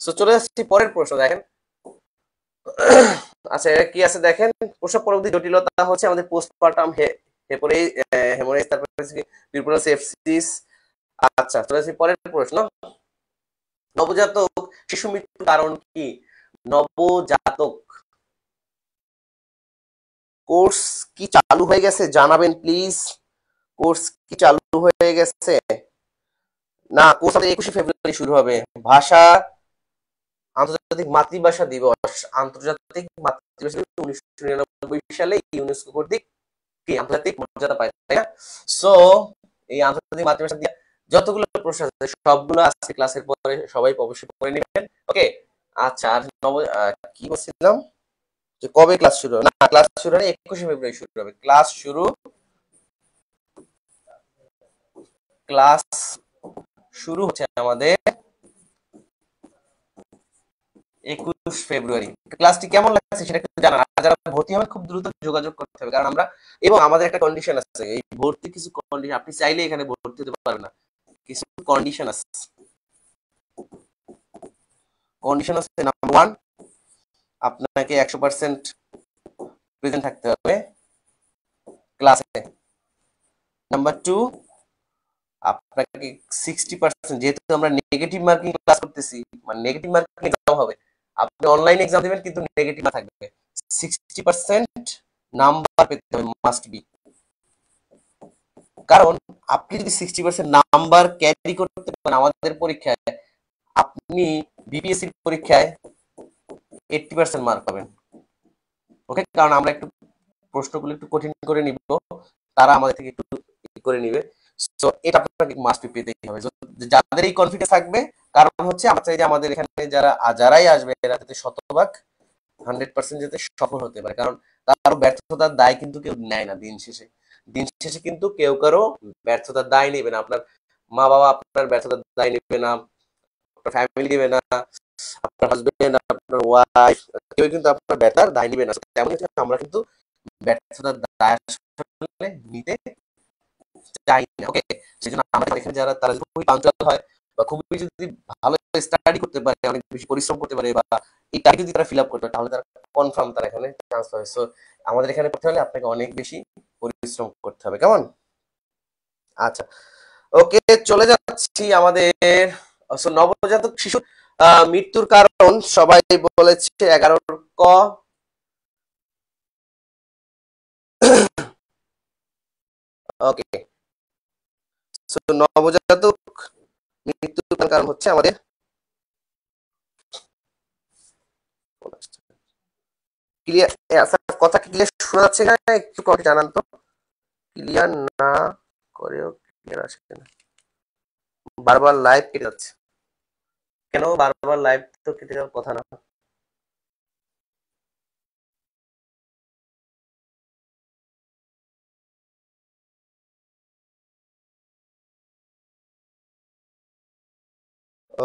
সো চলে যাচ্ছি পরের প্রশ্ন। দেখেন, আচ্ছা এটা কি আছে দেখেন, প্রসব পরবর্তী জটিলতা হচ্ছে আমাদের পোস্টপার্টাম হেমোরেজ, তারপরে পিউরপুরাল সেপসিস। আচ্ছা চলে যাচ্ছি পরের প্রশ্ন। নবজাতক শিশু মৃত্যুর কারণ কি? নবজাতক কোর্স কি চালু হয়ে গেছে? জানাবেন প্লিজ। কোর্স কি চালু হয়ে গেছে? না, কোর্স আমাদের 21শে ফেব্রুয়ারি শুরু হবে। ভাষা, আন্তর্জাতিক মাতৃভাষা দিবস, আন্তর্জাতিক মাতৃভাষা দিবস 1999 সালে ইউনেস্কো কর্তৃক কি আন্তর্জাতিক মর্যাদা পায়, তাই না? সো এই আন্তর্জাতিক মাতৃভাষা দিয়ে যতগুলো প্রশ্ন আছে সবগুলো আজকে ক্লাসের পরে সবাই অবশ্যই পড়ে নেবেন। ওকে, আচ্ছা আর কি বলছিলাম, যে কবে ক্লাস শুরু হবে? না, ক্লাস শুরু হবে 21শে ফেব্রুয়ারি শুরু হবে ক্লাস শুরু। ক্লাস শুরু হচ্ছে আমাদের 21 ফেব্রুয়ারি। ক্লাসটি কেমন লাগছে সেটা একটু জানান। আর যারা ভর্তি হবেন খুব দ্রুত যোগাযোগ করতে হবে, কারণ আমরা এবং আমাদের একটা কন্ডিশন আছে, এই ভর্তি কিছু কন্ডিশন, আপনি চাইলে এখানে ভর্তি হতে পারবেন না, কিছু কন্ডিশন আছে। কন্ডিশন আছে, নাম্বার ওয়ান, আপনাকে 100% প্রেজেন্ট থাকতে হবে ক্লাসে। নাম্বার টু, আপনাকে 60%, যেহেতু আমরা নেগেটিভ মার্কিং ক্লাস করতেছি, মানে নেগেটিভ মার্কিং এক্সাম হবে, আপনি অনলাইন এক্সাম দেবেন কিন্তু নেগেটিভ না থাকবে, 60% নাম্বার পেতে হবে মাস্ট বি। কারণ আপনি যদি 60% নাম্বার ক্যারি করতে পারেন আমাদের পরীক্ষায়, আপনি বিপিএসসির পরীক্ষায় 80% মার্ক পাবেন। ওকে, কারণ আমরা একটু প্রশ্নগুলো একটু কঠিন করে নিব, তারা আমাদের থেকে একটু করে নিবে। সো এটা আপনাকে মাস্ট বি পেতেই হবে। যাদের এই কনফিডেন্স থাকবে, কারণ হচ্ছে আমরা চাই যে আমাদের এখানে যারাই আসবে এরা যাতে শতভাগ 100% যাতে সফল হতে পারে, কারণ কারো ব্যর্থতার দায় কিন্তু কেউ নেয় না। দিন শেষে কিন্তু কেউ কারো ব্যর্থতার দায় নেবে না। আপনার মা বাবা আপনার ব্যর্থতার দায় নেবে না, আপনার ফ্যামিলি নেবে না, আপনার হাজবেন্ড, আপনার ওয়াইফ, কেউ কিন্তু আপনার ব্যর্থতার দায় নেবে না। তেমন আমরা কিন্তু ব্যর্থতার দায় আসলে নিতে চাই না। ওকে, সেজন্য আমাদের এখানে যারা তারা খুবই পাঞ্চুয়াল হয় বা খুবই যদি ভালো স্টাডি করতে পারে, অনেক বেশি পরিশ্রম করতে পারে, বা এই টার্গেট যদি তারা ফিল আপ করতে পারে, তাহলে তারা কনফার্ম তারা এখানে চান্স পাবে। সো আমাদের এখানে পড়তে হলে আপনাকে অনেক বেশি পরিশ্রম করতে হবে, কেমন? আচ্ছা, ওকে, চলে যাচ্ছি আমাদের। নবজাতক শিশু মৃত্যুর কারণ সবাই বলেছে 11 ক। ওকে, নবজাতক মৃত্যুর কারণ হচ্ছে আমাদের, ক্লিয়ার? আচ্ছা, কথা ক্লিয়ার শোনা যাচ্ছে না? একটু কথা জানান তো, ক্লিয়ার না করেও ক্লিয়ার আসছে না, বারবার লাইভ কেটে যাচ্ছে কেন? বারবার লাইভ তো কেটে যাওয়ার কথা না।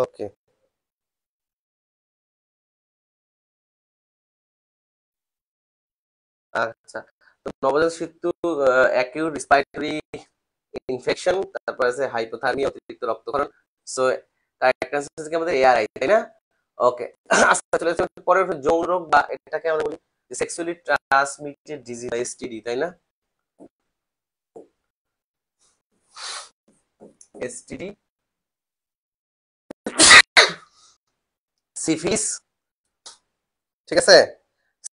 ওকে, আচ্ছা, তো নবজাতক শিশু অ্যাকিউট রেসপিরেটরি ইনফেকশন, তারপর আছে হাইপোথার্মিয়া, অতিরিক্ত রক্তক্ষরণ। সো কারেক্ট অ্যান্সার হচ্ছে কি আমাদের এআরআই, তাই না? ওকে, আচ্ছা চলে যাচ্ছে পরের যৌন রোগ, বা এটাকে আমরা বলি সেক্সুয়ালি ট্রান্সমিটেড ডিজিজ, এসটিডি, তাই না? এসটিডি, সিফিলিস, ঠিক আছে,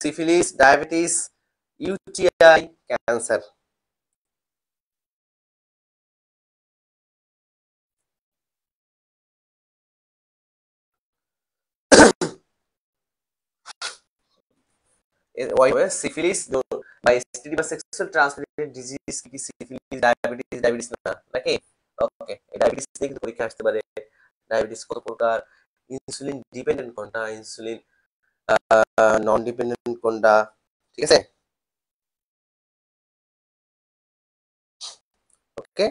syphilis, diabetes, UTI, cancer. Syphilis বা এসটিডি বা সেক্সুয়াল ট্রান্সমিটেড ডিজিজ কি? সিফিলিস, ডায়াবেটিস না নাকি? ওকে, ডায়াবেটিস নিয়ে কিন্তু পরীক্ষা আসতে পারে। ডায়াবেটিস কত প্রকার, ইনসুলিন ডিপেন্ডেন্ট কোনটা, ইনসুলিন নন ডিপেন্ডেন্ট কোনটা, ঠিক আছে? ওকে,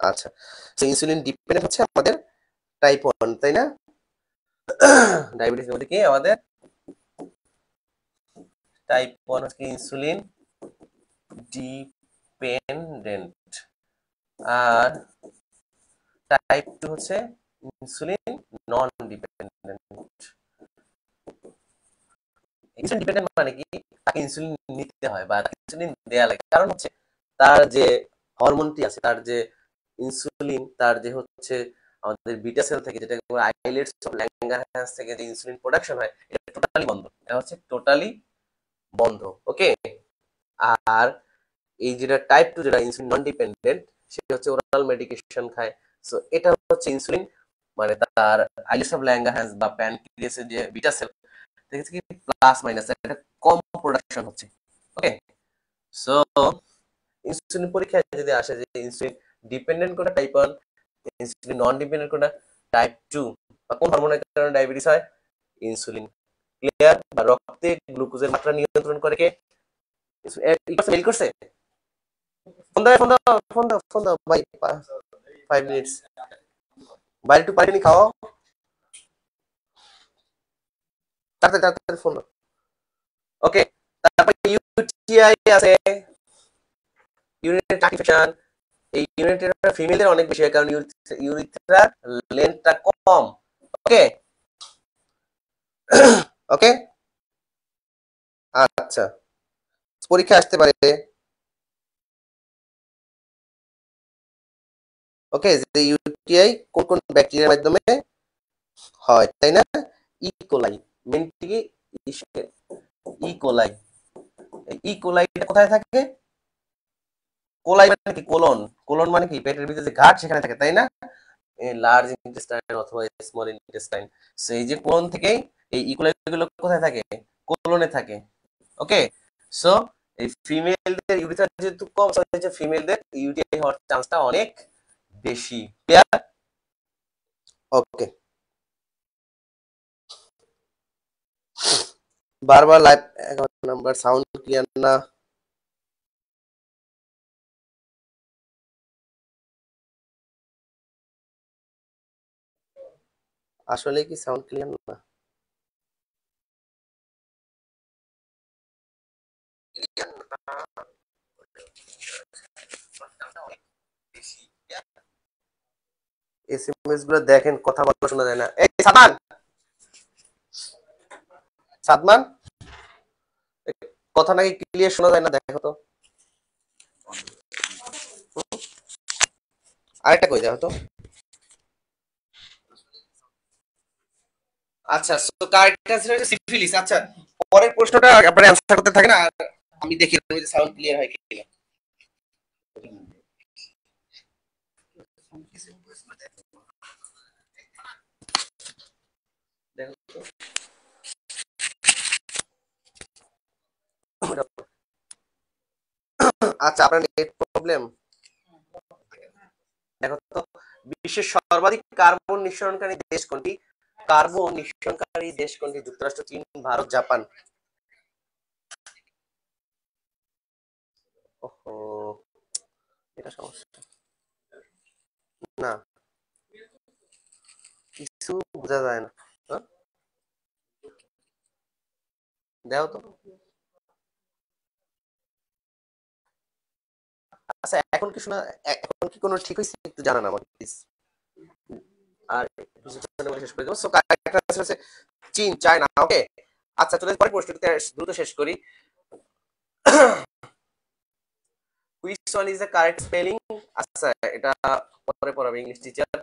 আচ্ছা, তো ইনসুলিন ডিপেন্ডেন্ট হচ্ছে আমাদের টাইপ 1, তাই না? ডায়াবেটিস মধ্যে কি আমাদের টাইপ 1 হচ্ছে ইনসুলিন ডিপেন্ডেন্ট। আর টাইপ 2 হচ্ছে ইনসুলিন নন ডিপেন্ডেন্ট। ইনসুলিন ডিপেন্ডেন্ট মানে কি, তাকে ইনসুলিন নিতে হয় বা তাকে ইনসুলিন দেয়া লাগে, কারণ হচ্ছে তার যে হরমোনটি আছে, তার যে ইনসুলিন, তার যে হচ্ছে আমাদের বিটা সেল থেকে, যেটা আইলেটস অফ ল্যাঙ্গারহ্যান্স থেকে যে ইনসুলিন প্রোডাকশন হয়, এটা টোটালি বন্ধ। এটা হচ্ছে টোটালি বন্ধ। ওকে। আর এই যেটা টাইপ 2 যেটা ইনসুলিন নন ডিপেন্ডেন্ট, সেটা হচ্ছে ওরাল মেডিকেশন খায়। সো এটা হচ্ছে ইনসুলিন মানে তার আইলেটস অফ ল্যাঙ্গারহ্যান্স বা প্যানক্রিয়াসের যে বিটা সেল দেখেছি কি প্লাস মাইনাস এটা কম প্রোডাকশন হচ্ছে। ওকে। সো ইনসুলিন পরীক্ষায় যদি আসে যে ইনসুলিন ডিপেন্ডেন্ট কোনটা টাইপ 1, ইনসুলিন নন ডিপেন্ডেন্ট কোনটা টাইপ 2, বা কোন হরমোনের কারণে ডায়াবেটিস হয়, ইনসুলিন। ক্লিয়ার? বা রক্তে গ্লুকোজের মাত্রা নিয়ন্ত্রণ করে কে? মেল করছে? ফোন দাও, ফোন দাও, ফোন দাও, ফোন দাও ভাই, 5 মিনিটস। বাইরে একটু পানি খাও, তাড়াতাড়ি তাড়াতাড়ি ফোন দাও। ওকে। তারপরে ইউটিআই আছে, ইউরিনারি ট্র্যাক্ট ইনফেকশন। এই ইউরিনারি ফিমেলদের অনেক বেশি হয়, কারণ ইউরিথ্রার লেন্থটা কম। ওকে। ওকে। আচ্ছা, পরীক্ষা আসতে পারে। ওকে, যে ইউটিআই কোন কোন ব্যাকটেরিয়ার মাধ্যমে হয়, তাই না? ইকোলাই, মেনটি কি, ইকোলাই। ইকোলাইটা কোথায় থাকে? কোলাই মানে কি, কোলন। কোলন মানে কি, পেটের ভিতরে যে গাঁট সেখানে থাকে, তাই না? লার্জ ইন্টেস্টাইন অথবা স্মল ইন্টেস্টাইন। সেই যে কোলন থেকেই এই ইকোলাই গুলো কোথায় থাকে? কোলনে থাকে। ওকে। সো এই ফিমেলদের ইউরিথ্রা যেহেতু কম, হচ্ছে ফিমেলদের ইউটিআই হওয়ার চান্সটা অনেক বেশি। ক্লিয়ার? ওকে। বারবার লাইভ 11 নাম্বার সাউন্ড ক্লিয়ার না। আসলে কি সাউন্ড ক্লিয়ার না? এসএমএস গুলো দেখেন, কথা বলা শোনা যায় না। এই সাদমান, সাদমান, কথা নাকি ক্লিয়ার শোনা যায় না, দেখো তো। আরেকটা কই দেখো তো। আচ্ছা, সো কারেক্ট অ্যান্সার হচ্ছে সিফিলিস। আচ্ছা, পরের প্রশ্নটা আপনারা অ্যানসার করতে থাকেন আর আমি দেখি যে সাউন্ড ক্লিয়ার হয় কিনা। দেখো তো। আচ্ছা, আপনার নেট প্রবলেম। দেখো তো, বিশ্বের সর্বাধিক কার্বন নিঃসরণকারী দেশ কোনটি? কার্বন নিঃসরণকারী দেশ কোনটি? যুক্তরাষ্ট্র, চীন, ভারত, জাপান। ওহো, এটা সমস্যা। না, কিছু বোঝা যায় না। হ্যাঁ? দেখো তো। আচ্ছা, এখন কি শোনা, এখন কি কোনো ঠিক হয়েছে? একটু জানান আমাকে প্লিজ। আর কিছুক্ষণের মধ্যে শেষ করে দেবো। সো কারেক্ট অ্যান্সার হচ্ছে চীন, চায়না। ওকে। আচ্ছা, চলে পরের প্রশ্নটিতে দ্রুত শেষ করি। Which one is the correct spelling? আচ্ছা, এটা পরে পড়াবে ইংলিশ টিচার।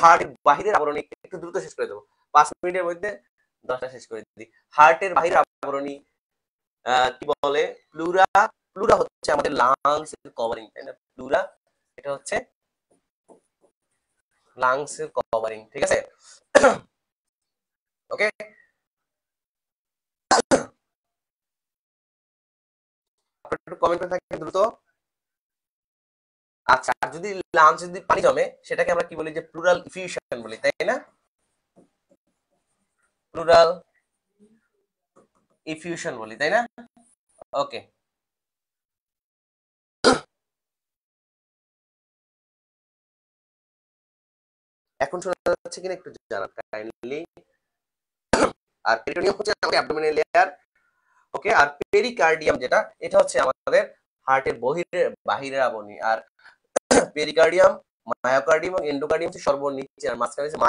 হার্টের বাহিরের আবরণী, একটু দ্রুত শেষ করে দেবো, 5 মিনিটের মধ্যে 10টা শেষ করে দিই। হার্টের বাহিরের আবরণী কি বলে? প্লুরা। প্লুরা হচ্ছে আমাদের লাংস এর কভারিং, তাই না? প্লুরা, এটা হচ্ছে লাংস এর কভারিং। ঠিক আছে। ওকে। আপনারা একটু কমেন্ট করে থাকেন দ্রুত। আচ্ছা, আর যদি লাংস যদি পানি জমে, সেটাকে আমরা কি বলি? যে প্লুরাল ইফিউশন বলি, তাই না? প্লুরাল ইফিউশন বলি, তাই না? ওকে। এখন শোনা যাচ্ছে কিনা একটু জানান কাইন্ডলি। আর পেরিটোনিয়াম হচ্ছে আমাদের অ্যাবডোমিনাল লেয়ার। ওকে। আর পেরিকার্ডিয়াম যেটা, এটা হচ্ছে আমাদের হার্টের বাহিরের আবরণী। আর পেরিকার্ডিয়াম, মায়োকার্ডিয়াম এবং এন্ডোকার্ডিয়াম হচ্ছে সর্বনিচে, আর মাঝখানে হচ্ছে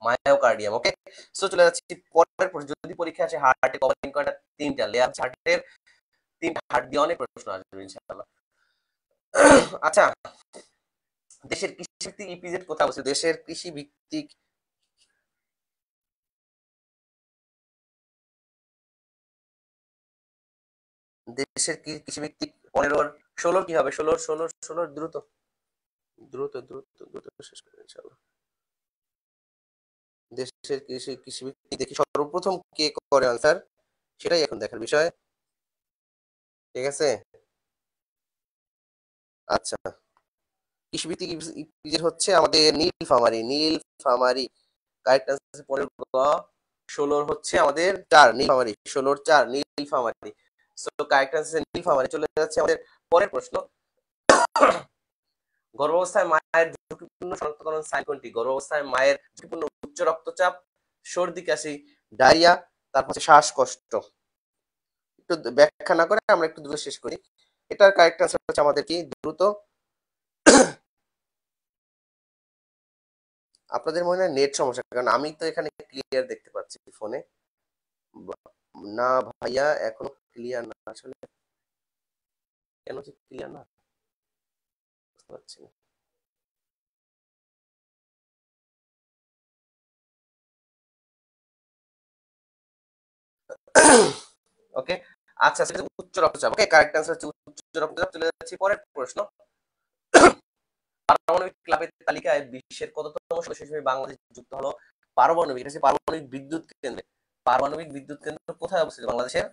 মায়োকার্ডিয়াম। ওকে, সো চলে যাচ্ছি পরের প্রশ্ন। যদি পরীক্ষা আসে হার্টে কভারিং কয়টা? তিনটা লেয়ার হার্টের, তিনটা হার্ট দিয়ে অনেক প্রশ্ন আসবে ইনশাআল্লাহ। আচ্ছা, দেশের কৃষি ভিত্তিক ইপিজেড কোথায় অবস্থিত? দেশের কৃষি ভিত্তিক কৃষি ভিত্তিক 15 16 কি হবে? 16 দ্রুত দ্রুত দ্রুত দ্রুত শেষ করে ইনশাআল্লাহ। দেশের কৃষি ভিত্তিক দেখি সর্বপ্রথম কে করে আনসার, সেটাই এখন দেখার বিষয়। ঠিক আছে, আচ্ছা, কৃষি ভিত্তিক ইপিজেড হচ্ছে আমাদের নীলফামারী। কারেক্ট আনসার 15 গ। 16 হচ্ছে আমাদের 4 Nilphamari, 16 4 Nilphamari. So correct answer Nilphamari. চলে যাচ্ছে আমাদের পরের প্রশ্ন। গর্ভাবস্থায় মায়ের ঝুঁকিপূর্ণ শনাক্তকরণ সাইন কোনটি? গর্ভাবস্থায় মায়ের ঝুঁকিপূর্ণ উচ্চ রক্তচাপ, সর্দি কাশি, ডায়রিয়া, তারপর হচ্ছে শ্বাসকষ্ট। একটু ব্যাখ্যা না করে আমরা একটু দ্রুত শেষ করি। এটার কারেক্ট আনসার হচ্ছে আমাদের কি? দ্রুত। আপনাদের মনে হয় নেট সমস্যা, কারণ আমি তো এখানে ক্লিয়ার দেখতে পাচ্ছি ফোনে। না ভাইয়া, এখনো ক্লিয়ার না আসলে। কেন যে ক্লিয়ার না বুঝতে পারছি না। ওকে, আচ্ছা, সেটা উচ্চ রক্তচাপ। ওকে, কারেক্ট আনসার হচ্ছে উচ্চ রক্তচাপ। চলে যাচ্ছি পরের প্রশ্ন। পারমাণবিক ক্লাবের তালিকায় বিশ্বের কততম সদস্য হিসেবে বাংলাদেশ যুক্ত হলো? পারমাণবিক, এটা হচ্ছে পারমাণবিক বিদ্যুৎ কেন্দ্রে। পারমাণবিক বিদ্যুৎ কেন্দ্র কোথায় অবস্থিত বাংলাদেশের?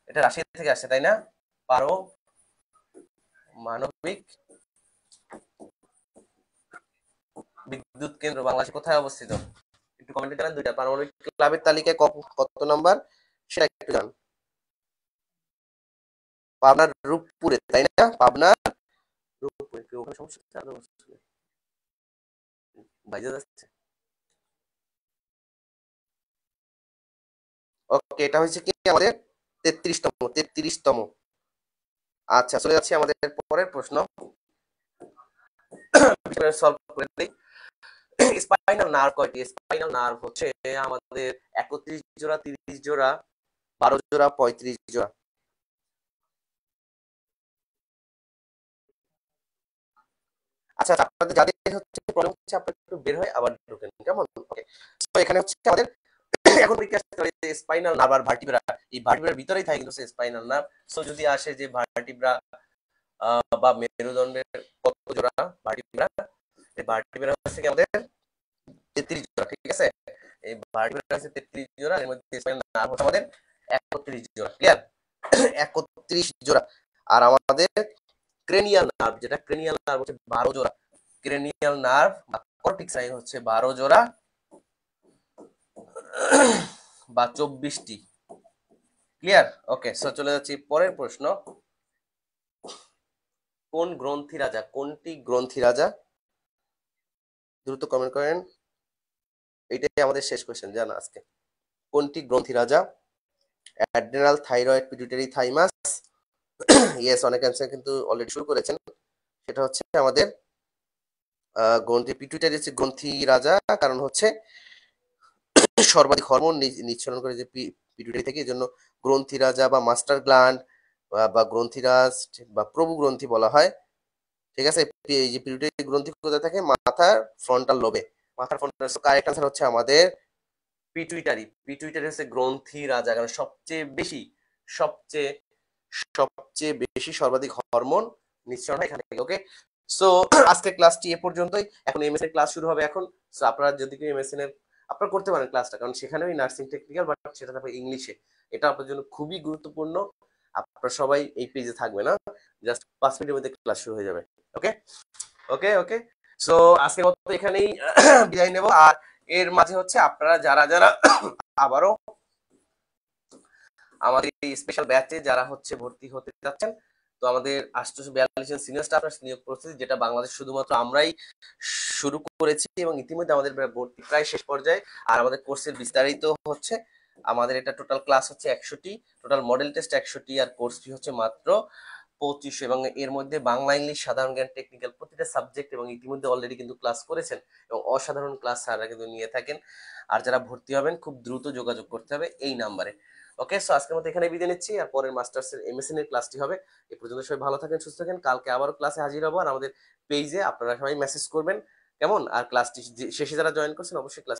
এটা রাশিয়া থেকে আসছে, তাই না? পারমাণবিক বিদ্যুৎ কেন্দ্র বাংলাদেশে কোথায় অবস্থিত? একটু কমেন্টে জানান। দুইটা পারমাণবিক ক্লাবের তালিকায় কত নাম্বার সেটা একটু জান। পাবনার রূপপুরে, তাই না? পাবনার রূপপুরে। কি ওখানে সমস্যা হচ্ছে? আরো বাইরে যাচ্ছে। ওকে, এটা হচ্ছে কি আমাদের 33তম। আচ্ছা, চলে যাচ্ছি আমাদের পরের প্রশ্ন। সলভ করে দেই। স্পাইনাল নার্ভ কয়টি? স্পাইনাল নার্ভ হচ্ছে আমাদের 31 জোড়া, 30 জোড়া, 12 জোড়া, 35 জোড়া। আচ্ছা, আপনাদের যাদের হচ্ছে প্রবলেম হচ্ছে আপনারা একটু বের হয়ে আবার ঢোকেন, কেমন? ওকে, তো এখানে হচ্ছে আমাদের এখন পরীক্ষা আসতে পারে যে স্পাইনাল নার্ভ আর ভার্টিব্রা, এই ভার্টিব্রার ভিতরেই থাকে কিন্তু স্পাইনাল নার্ভ। সো যদি আসে যে ভার্টিব্রা বা মেরুদণ্ডের কত জোড়া ভার্টিব্রা, এই ভার্টিব্রা হচ্ছে কি আমাদের 33 জোড়া। ঠিক আছে, এই ভার্টিব্রা হচ্ছে 33 জোড়া, এর মধ্যে স্পাইনাল নার্ভ হচ্ছে আমাদের 31 জোড়া। ক্লিয়ার? 31 জোড়া। আর আমাদের ক্রেনিয়াল নার্ভ, যেটা ক্রেনিয়াল নার্ভ হচ্ছে 12 জোড়া। ক্রেনিয়াল নার্ভ বা কর্টিক্স লাইন হচ্ছে 12 জোড়া বা 24টি। ক্লিয়ার? ওকে, সো চলে যাচ্ছি পরের প্রশ্ন। কোন গ্রন্থি রাজা? কোনটি গ্রন্থি রাজা? দ্রুত কমেন্ট করেন। এইটাই আমাদের শেষ কোশ্চেন জানা আজকে। কোনটি গ্রন্থি রাজা? Adrenal, thyroid, pituitary, thymus. Yes, অনেক অ্যান্সার কিন্তু অলরেডি শুরু করেছেন। সেটা হচ্ছে আমাদের গ্রন্থি পিটুইটারি হচ্ছে গ্রন্থি রাজা, কারণ হচ্ছে সর্বাধিক হরমোন নিঃসরণ করে যে পিটুইটারি থেকে, এই জন্য গ্রন্থি রাজা বা মাস্টার গ্ল্যান্ড বা গ্রন্থিরাজ বা প্রভু গ্রন্থি বলা হয়। ঠিক আছে, এই যে পিটুইটারি গ্রন্থি কোথায় থাকে? মাথার ফ্রন্টাল লোবে। মাথার ফ্রন্টাল। কারেক্ট আনসার হচ্ছে আমাদের পিটুইটারি। পিটুইটারি হচ্ছে গ্রন্থি রাজা, কারণ সবচেয়ে সবচেয়ে বেশি সর্বাধিক হরমোন নিঃসরণ হয় এখান থেকে। ওকে, সো আজকের ক্লাসটি এ পর্যন্তই। এখন এমএসএন ক্লাস শুরু হবে এখন। সো আপনারা যদি কেউ এমএসএন এর আপনারা করতে পারেন ক্লাসটা, কারণ সেখানেও নার্সিং টেকনিক্যাল, বাট সেটা থাকবে ইংলিশে। এটা আপনার জন্য খুবই গুরুত্বপূর্ণ। আপনারা সবাই এই পেজে থাকবে না, জাস্ট 5 মিনিটের মধ্যে ক্লাস শুরু হয়ে যাবে। ওকে ওকে ওকে, সো আজকের মতো এখানেই বিদায় নেব। আর এর মাঝে হচ্ছে আপনারা যারা যারা আবারও আমাদের এই স্পেশাল ব্যাচে যারা হচ্ছে ভর্তি হতে যাচ্ছেন, তো আমাদের 842 জন সিনিয়র স্টাফ নিয়োগ প্রসেস, যেটা বাংলাদেশ শুধুমাত্র আমরাই শুরু করেছি এবং ইতিমধ্যে আমাদের ভর্তি প্রায় শেষ পর্যায়ে। আর আমাদের কোর্সের বিস্তারিত হচ্ছে আমাদের এটা টোটাল ক্লাস হচ্ছে 100টি, টোটাল মডেল টেস্ট 100টি, আর কোর্স ফি হচ্ছে মাত্র 2500, এবং এর মধ্যে বাংলা, ইংলিশ, সাধারণ জ্ঞান, টেকনিক্যাল প্রতিটা সাবজেক্ট, এবং ইতিমধ্যে অলরেডি কিন্তু ক্লাস করেছেন এবং অসাধারণ ক্লাস স্যাররা কিন্তু নিয়ে থাকেন। আর যারা ভর্তি হবেন খুব দ্রুত যোগাযোগ করতে হবে এই নাম্বারে। ওকে, সো আজকের মতো এখানে বিদায় নিচ্ছি, আর পরের মাস্টার্সের এমএসএন এর ক্লাসটি হবে। এ পর্যন্ত সবাই ভালো থাকেন, সুস্থ থাকেন, কালকে আবারও ক্লাসে হাজির হবো। আর আমাদের পেজে আপনারা সবাই মেসেজ করবেন কেমন, আর ক্লাসটি শেষে যারা জয়েন করছেন অবশ্যই ক্লাস